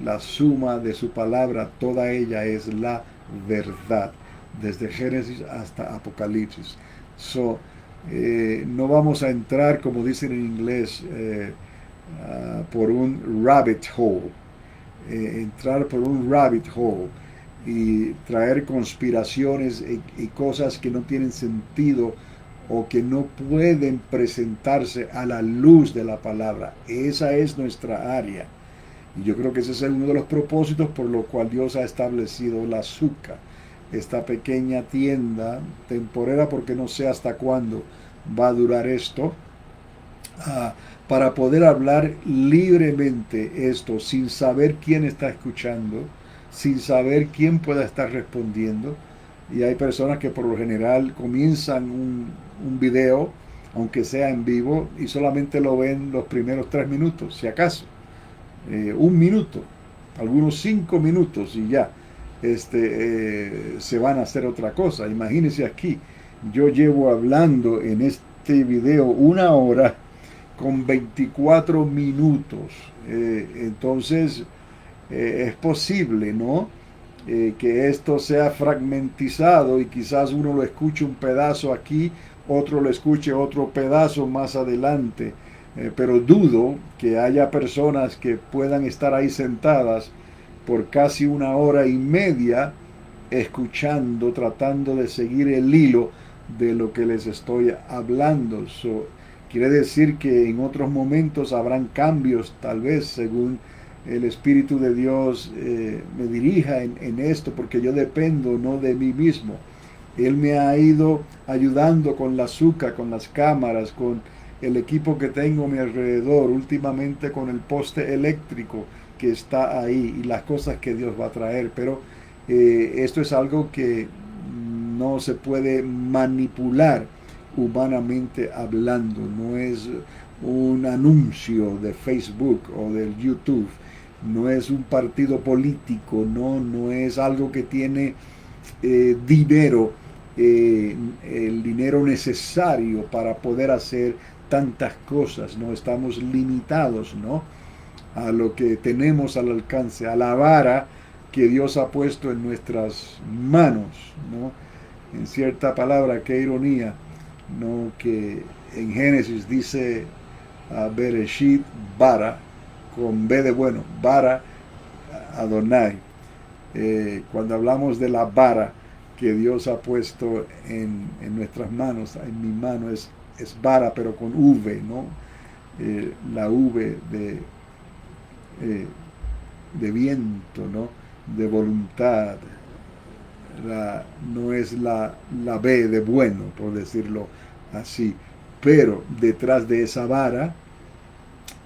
La suma de su palabra, toda ella es la verdad, desde Génesis hasta Apocalipsis. No vamos a entrar, como dicen en inglés, por un rabbit hole, entrar por un rabbit hole y traer conspiraciones y cosas que no tienen sentido o que no pueden presentarse a la luz de la palabra. Esa es nuestra área. Y yo creo que ese es uno de los propósitos por lo cual Dios ha establecido la Sukkah, esta pequeña tienda temporera, porque no sé hasta cuándo va a durar esto, para poder hablar libremente esto, sin saber quién está escuchando, sin saber quién pueda estar respondiendo. Y hay personas que por lo general comienzan un video, aunque sea en vivo, y solamente lo ven los primeros 3 minutos, si acaso, 1 minuto, algunos 5 minutos, y ya se van a hacer otra cosa. Imagínense aquí, Yo llevo hablando en este video 1 hora con 24 minutos. Entonces, es posible, ¿no? Que esto sea fragmentizado y quizás uno lo escuche un pedazo aquí, otro lo escuche otro pedazo más adelante. Pero dudo que haya personas que puedan estar ahí sentadas por casi 1 hora y media escuchando, tratando de seguir el hilo de lo que les estoy hablando. Quiere decir que en otros momentos habrán cambios, tal vez según el Espíritu de Dios me dirija en esto, porque yo dependo no de mí mismo. Él me ha ido ayudando con la azúcar, con las cámaras, con el equipo que tengo a mi alrededor, últimamente con el poste eléctrico que está ahí y las cosas que Dios va a traer. Pero esto es algo que no se puede manipular humanamente hablando, no es un anuncio de Facebook o del YouTube, no es un partido político, no es algo que tiene dinero, el dinero necesario para poder hacer tantas cosas, no estamos limitados, ¿no? A lo que tenemos al alcance, a la vara que Dios ha puesto en nuestras manos, ¿no? En cierta palabra, qué ironía, ¿no? Que en Génesis dice Bereshit Bara, con B de bueno, Bara Adonai. Cuando hablamos de la vara que Dios ha puesto en nuestras manos, en mi mano es vara, pero con V, ¿no? La V de viento, ¿no? De voluntad. No es la B de bueno, por decirlo así. Pero detrás de esa vara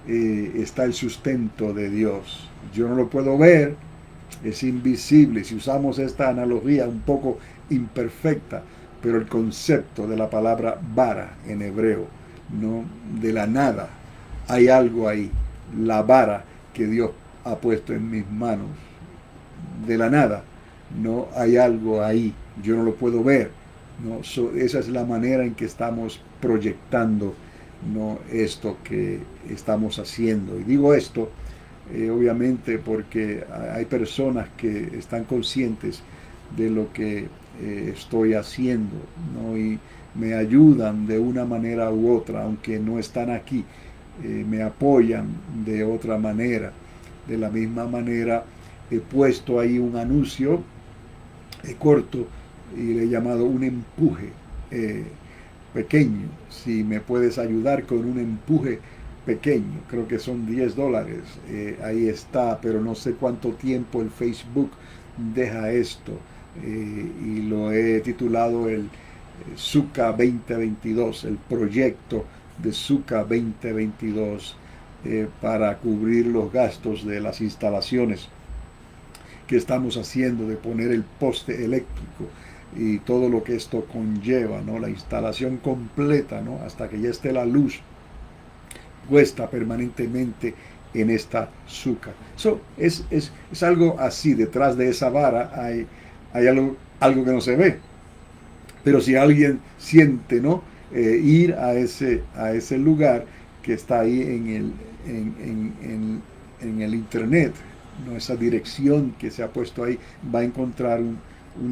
está el sustento de Dios. Yo no lo puedo ver, es invisible. Si usamos esta analogía un poco imperfecta, pero el concepto de la palabra vara en hebreo, no de la nada, hay algo ahí, la vara que Dios ha puesto en mis manos, de la nada, no hay algo ahí, yo no lo puedo ver, no, esa es la manera en que estamos proyectando, no, esto que estamos haciendo. Y digo esto obviamente porque hay personas que están conscientes de lo que estoy haciendo, ¿no? Y me ayudan de una manera u otra, aunque no están aquí, me apoyan de otra manera. De la misma manera he puesto ahí un anuncio corto y le he llamado un empuje pequeño. Si me puedes ayudar con un empuje pequeño, creo que son $10, ahí está, pero no sé cuánto tiempo el Facebook deja esto, y lo he titulado el Suca 2022, el proyecto de Suca 2022, para cubrir los gastos de las instalaciones que estamos haciendo, de poner el poste eléctrico y todo lo que esto conlleva, ¿no? La instalación completa, ¿no? Hasta que ya esté la luz puesta permanentemente en esta suca. Es algo así. Detrás de esa vara hay algo que no se ve. Pero si alguien siente, ¿no? Ir a ese lugar que está ahí en el internet, ¿no? Esa dirección que se ha puesto ahí, va a encontrar un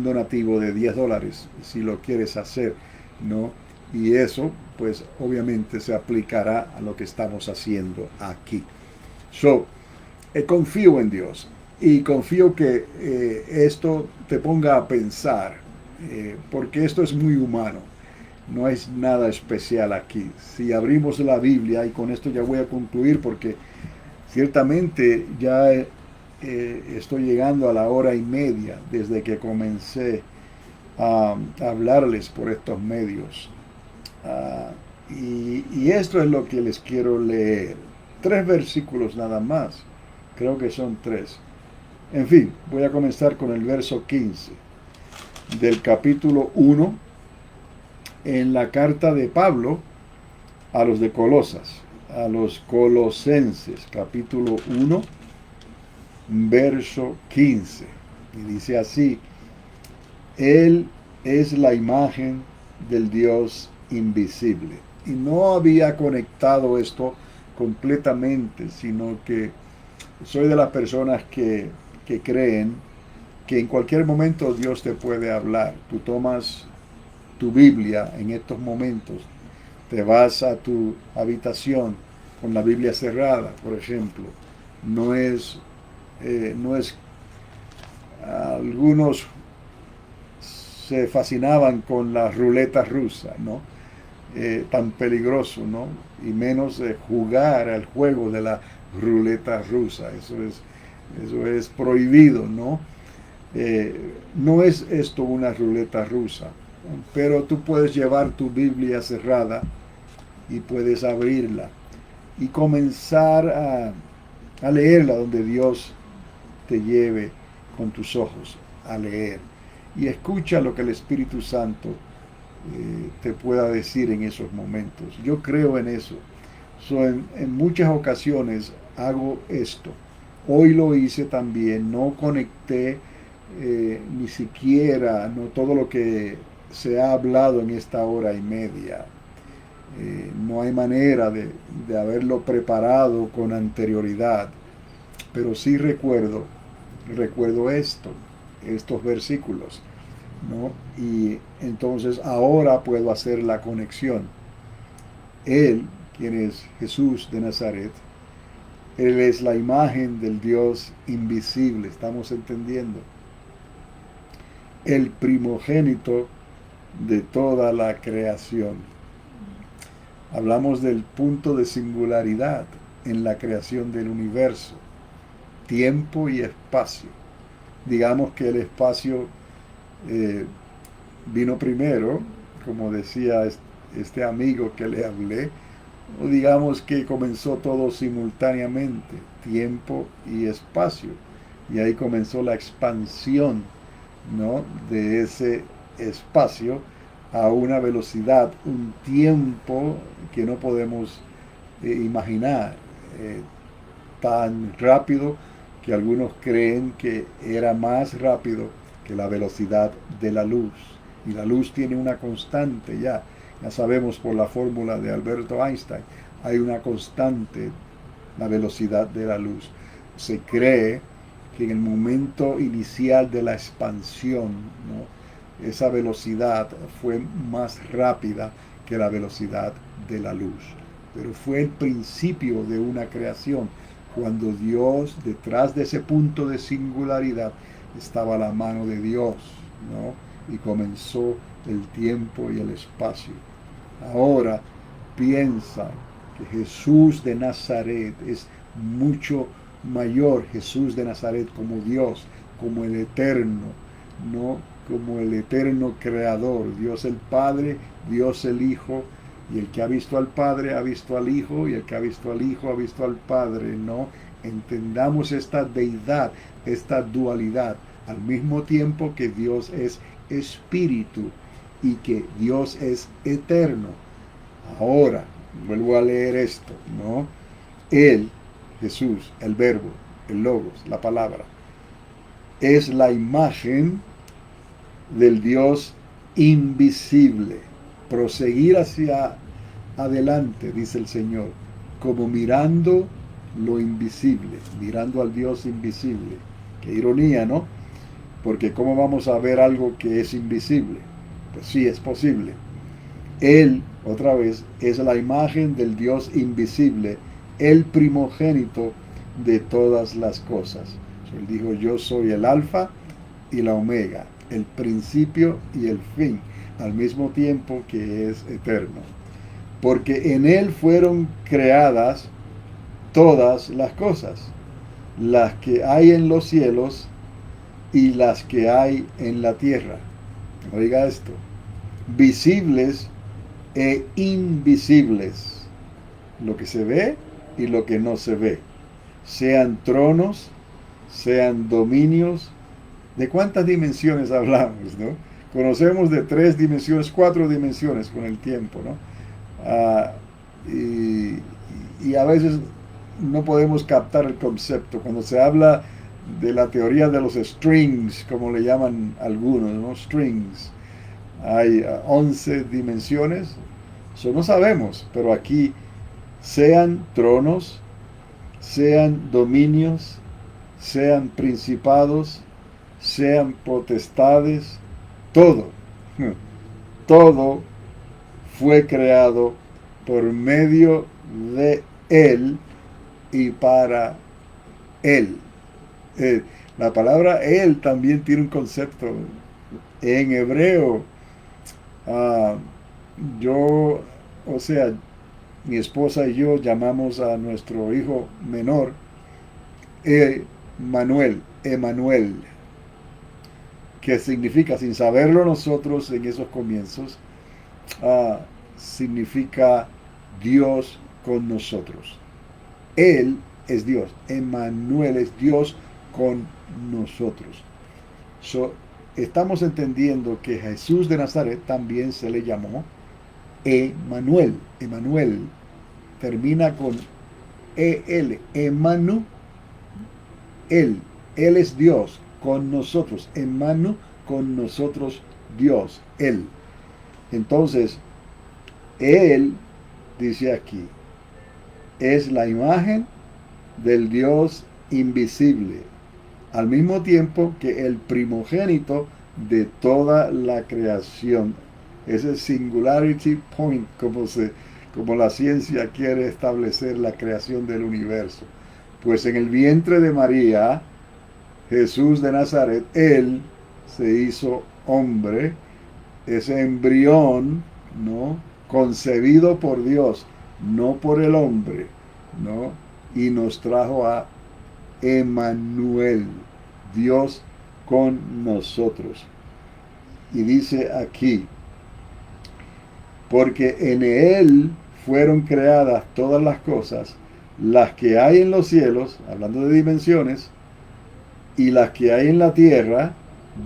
donativo de $10 si lo quieres hacer, ¿no? Y eso, pues obviamente se aplicará a lo que estamos haciendo aquí. Confío en Dios y confío que esto te ponga a pensar, porque esto es muy humano. No es nada especial aquí. Si abrimos la Biblia, y con esto ya voy a concluir, porque ciertamente ya estoy llegando a la 1 hora y media desde que comencé a hablarles por estos medios. Y esto es lo que les quiero leer. 3 versículos nada más. Creo que son 3. En fin, voy a comenzar con el verso 15 del capítulo 1 en la carta de Pablo a los de Colosas, a los colosenses, capítulo 1, verso 15. Y dice así: Él es la imagen del Dios invisible. Y no había conectado esto completamente, sino que soy de las personas que creen que en cualquier momento Dios te puede hablar. Tú tomas tu Biblia en estos momentos, te vas a tu habitación con la Biblia cerrada, por ejemplo. No es algunos se fascinaban con la ruleta rusa, ¿no? Tan peligroso, ¿no? Y menos jugar al juego de la ruleta rusa. Eso es prohibido, ¿no? No es esto una ruleta rusa, pero tú puedes llevar tu Biblia cerrada y puedes abrirla y comenzar a leerla donde Dios te lleve con tus ojos a leer. Y escucha lo que el Espíritu Santo te pueda decir en esos momentos. Yo creo en eso. En muchas ocasiones hago esto. Hoy lo hice también. No conecté ni siquiera no todo lo que se ha hablado en esta hora y media. No hay manera de haberlo preparado con anterioridad. Pero sí recuerdo estos versículos, ¿no? Y entonces ahora puedo hacer la conexión. Él, quien es Jesús de Nazaret, Él es la imagen del Dios invisible, estamos entendiendo. El primogénito de toda la creación. Hablamos del punto de singularidad en la creación del universo, tiempo y espacio. Digamos que el espacio vino primero, como decía este amigo que le hablé, o digamos que comenzó todo simultáneamente, tiempo y espacio. Y ahí comenzó la expansión, ¿no?, de ese espacio a una velocidad, un tiempo que no podemos imaginar, tan rápido que algunos creen que era más rápido que la velocidad de la luz. Y la luz tiene una constante ya sabemos por la fórmula de Alberto Einstein, hay una constante, la velocidad de la luz. Se cree que en el momento inicial de la expansión, ¿no?, esa velocidad fue más rápida que la velocidad de la luz. Pero fue el principio de una creación, cuando Dios, detrás de ese punto de singularidad, estaba la mano de Dios, ¿no?, y comenzó el tiempo y el espacio. Ahora piensa que Jesús de Nazaret es mucho mayor, Jesús de Nazaret como Dios, como el eterno, no como el eterno creador, Dios el Padre, Dios el Hijo, y el que ha visto al Padre ha visto al Hijo, y el que ha visto al Hijo ha visto al Padre, ¿no? Entendamos esta deidad, esta dualidad, al mismo tiempo que Dios es espíritu y que Dios es eterno. Ahora, vuelvo a leer esto, ¿no? Él, Jesús, el verbo, el logos, la palabra, es la imagen del Dios invisible. Proseguir hacia adelante, dice el Señor, como mirando lo invisible, mirando al Dios invisible. Qué ironía, ¿no? Porque ¿cómo vamos a ver algo que es invisible? Pues sí, es posible. Él, otra vez, es la imagen del Dios invisible, el primogénito de todas las cosas. Él dijo, yo soy el alfa y la omega, el principio y el fin, al mismo tiempo que es eterno. Porque en Él fueron creadas todas las cosas, las que hay en los cielos y las que hay en la tierra. Oiga esto, visibles e invisibles, lo que se ve y lo que no se ve, sean tronos, sean dominios. ¿De cuántas dimensiones hablamos, no? Conocemos de 3 dimensiones, 4 dimensiones con el tiempo, ¿no? Y a veces no podemos captar el concepto. Cuando se habla de la teoría de los strings, como le llaman algunos, ¿no? Strings. hay 11 dimensiones. Eso no sabemos, pero aquí sean tronos, sean dominios, sean principados, sean potestades, todo, todo fue creado por medio de Él y para Él. La palabra Él también tiene un concepto. En hebreo, ah, yo, o sea, mi esposa y yo llamamos a nuestro hijo menor Emanuel, que significa, sin saberlo nosotros en esos comienzos, ah, significa Dios con nosotros. Él es Dios. Emanuel es Dios con nosotros. So, estamos entendiendo que Jesús de Nazaret también se le llamó Emanuel. Emanuel termina con EL. Emanu, Él. Él es Dios con nosotros. Emanu, con nosotros Dios. Él. Entonces, Él, dice aquí, es la imagen del Dios invisible, al mismo tiempo que el primogénito de toda la creación. Ese singularity point, como la ciencia quiere establecer la creación del universo. Pues en el vientre de María, Jesús de Nazaret, Él se hizo hombre, ese embrión, ¿no? Concebido por Dios, no por el hombre, ¿no? Y nos trajo a Emanuel, Dios con nosotros. Y dice aquí, porque en Él fueron creadas todas las cosas, las que hay en los cielos, hablando de dimensiones, y las que hay en la tierra,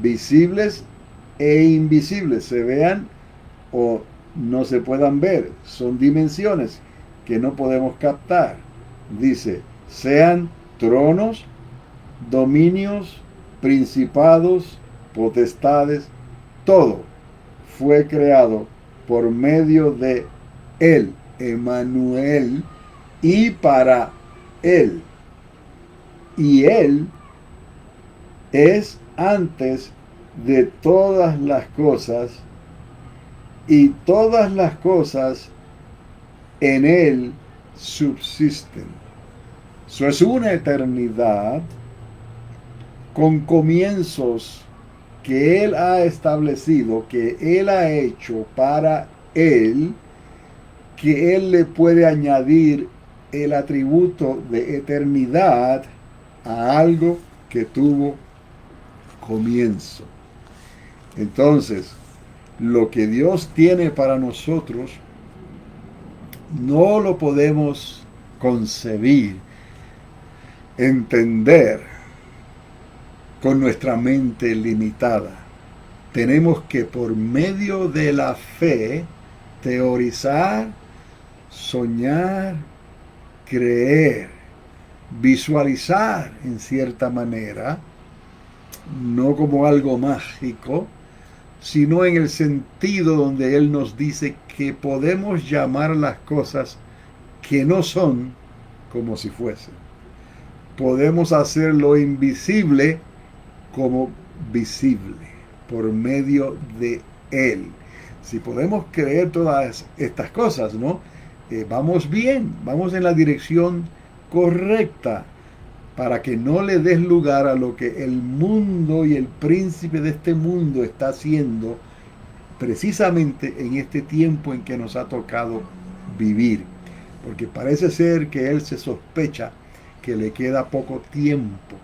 visibles e invisibles, se vean o no se puedan ver. Son dimensiones que no podemos captar. Dice, sean tronos, dominios, principados, potestades, todo fue creado por medio de Él, Emanuel, y para Él. Y Él es antes de todas las cosas, y todas las cosas en Él subsisten. Eso es una eternidad con comienzos que Él ha establecido, que Él ha hecho para Él, que Él le puede añadir el atributo de eternidad a algo que tuvo comienzo. Entonces, lo que Dios tiene para nosotros no lo podemos concebir, entender con nuestra mente limitada. Tenemos que, por medio de la fe, teorizar, soñar, creer, visualizar en cierta manera, no como algo mágico, sino en el sentido donde Él nos dice que podemos llamar las cosas que no son como si fuesen. Podemos hacer lo invisible como visible por medio de Él. Si podemos creer todas estas cosas, ¿no? Vamos bien, vamos en la dirección correcta, para que no le des lugar a lo que el mundo y el príncipe de este mundo está haciendo precisamente en este tiempo en que nos ha tocado vivir. Porque parece ser que él se sospecha que le queda poco tiempo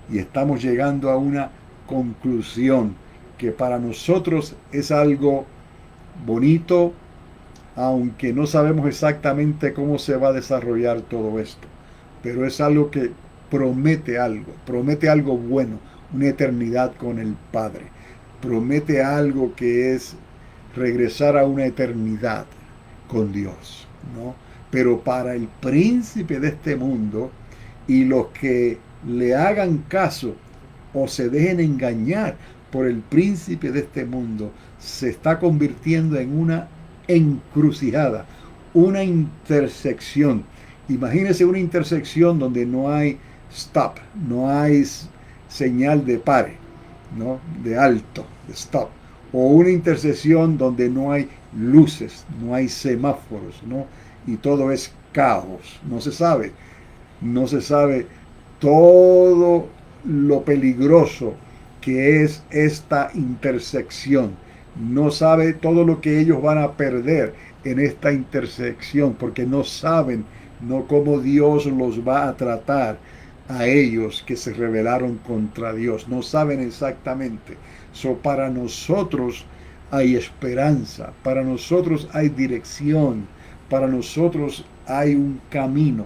y estamos llegando a una conclusión que para nosotros es algo bonito, aunque no sabemos exactamente cómo se va a desarrollar todo esto, pero es algo que promete algo bueno, una eternidad con el Padre, promete algo que es regresar a una eternidad con Dios, ¿no? Pero para el príncipe de este mundo y los que le hagan caso o se dejen engañar por el príncipe de este mundo, se está convirtiendo en una encrucijada, una intersección. Imagínese una intersección donde no hay stop, no hay señal de pare, ¿no? De alto, de stop. O una intersección donde no hay luces, no hay semáforos, ¿no? Y todo es caos. No se sabe todo lo peligroso que es esta intersección. No sabe todo lo que ellos van a perder en esta intersección, porque no saben no cómo Dios los va a tratar a ellos que se rebelaron contra Dios. No saben exactamente. Para nosotros hay esperanza, para nosotros hay dirección, para nosotros hay un camino.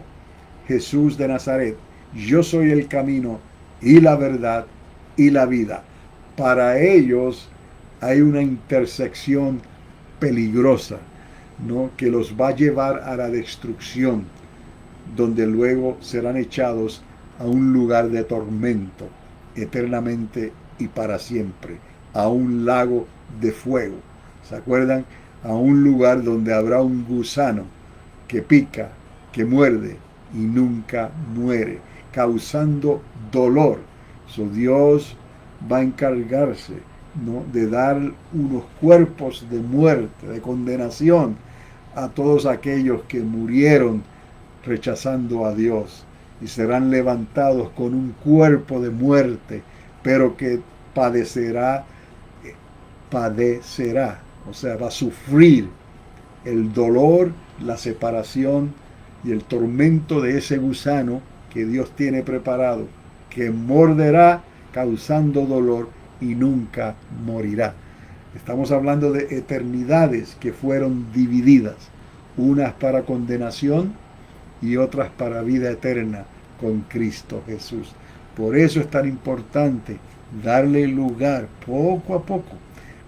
Jesús de Nazaret, yo soy el camino y la verdad y la vida. Para ellos hay una intersección peligrosa, ¿no? Que los va a llevar a la destrucción, donde luego serán echados a un lugar de tormento eternamente y para siempre, a un lago de fuego. ¿Se acuerdan? A un lugar donde habrá un gusano que pica, que muerde y nunca muere, causando dolor. Dios va a encargarse, ¿no?, de dar unos cuerpos de muerte, de condenación a todos aquellos que murieron rechazando a Dios, y serán levantados con un cuerpo de muerte, pero que padecerá, o sea, va a sufrir el dolor, la separación y el tormento de ese gusano que Dios tiene preparado, que morderá causando dolor y nunca morirá. Estamos hablando de eternidades que fueron divididas, unas para condenación y otras para vida eterna con Cristo Jesús. Por eso es tan importante darle lugar poco a poco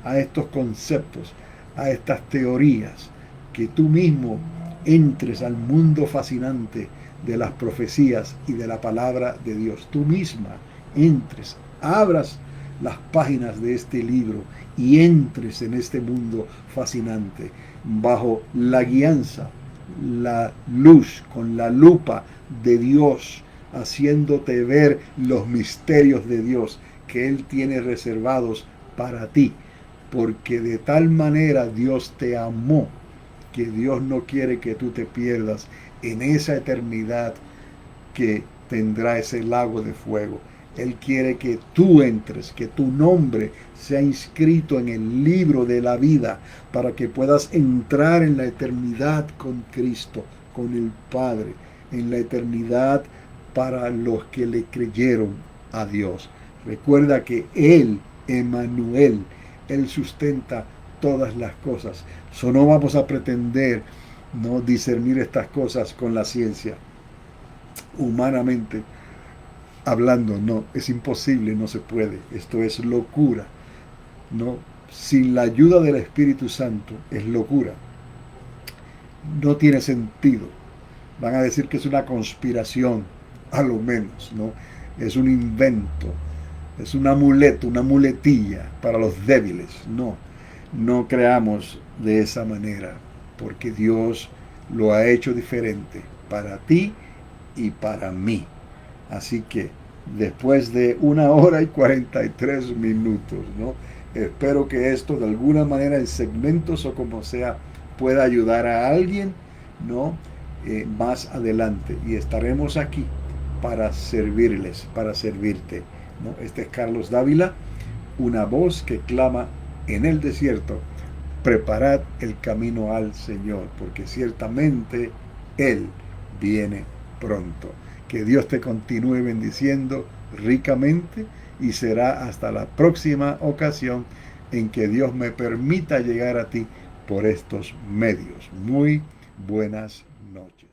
a estos conceptos, a estas teorías, que tú mismo entres al mundo fascinante de las profecías y de la palabra de Dios. Tú misma entres, abras las páginas de este libro y entres en este mundo fascinante bajo la guianza, la luz, con la lupa de Dios, haciéndote ver los misterios de Dios que Él tiene reservados para ti, porque de tal manera Dios te amó, que Dios no quiere que tú te pierdas en esa eternidad que tendrá ese lago de fuego. Él quiere que tú entres, que tu nombre sea inscrito en el libro de la vida, para que puedas entrar en la eternidad con Cristo, con el Padre, en la eternidad para los que le creyeron a Dios. Recuerda que Él, Emmanuel, Él sustenta todas las cosas. No vamos a pretender no discernir estas cosas con la ciencia. Humanamente hablando, no, es imposible, no se puede. Esto es locura, ¿no? Sin la ayuda del Espíritu Santo es locura. No tiene sentido. Van a decir que es una conspiración, a lo menos, ¿no? Es un invento, es un amuleto, una muletilla para los débiles. No creamos de esa manera, porque Dios lo ha hecho diferente para ti y para mí. Así que después de 1 hora y 43 minutos, ¿no?, espero que esto de alguna manera en segmentos o como sea pueda ayudar a alguien, ¿no?, más adelante. Y estaremos aquí para servirles, para servirte, ¿no? Este es Carlos Dávila, una voz que clama en el desierto: preparad el camino al Señor, porque ciertamente Él viene pronto. Que Dios te continúe bendiciendo ricamente, y será hasta la próxima ocasión en que Dios me permita llegar a ti por estos medios. Muy buenas noches.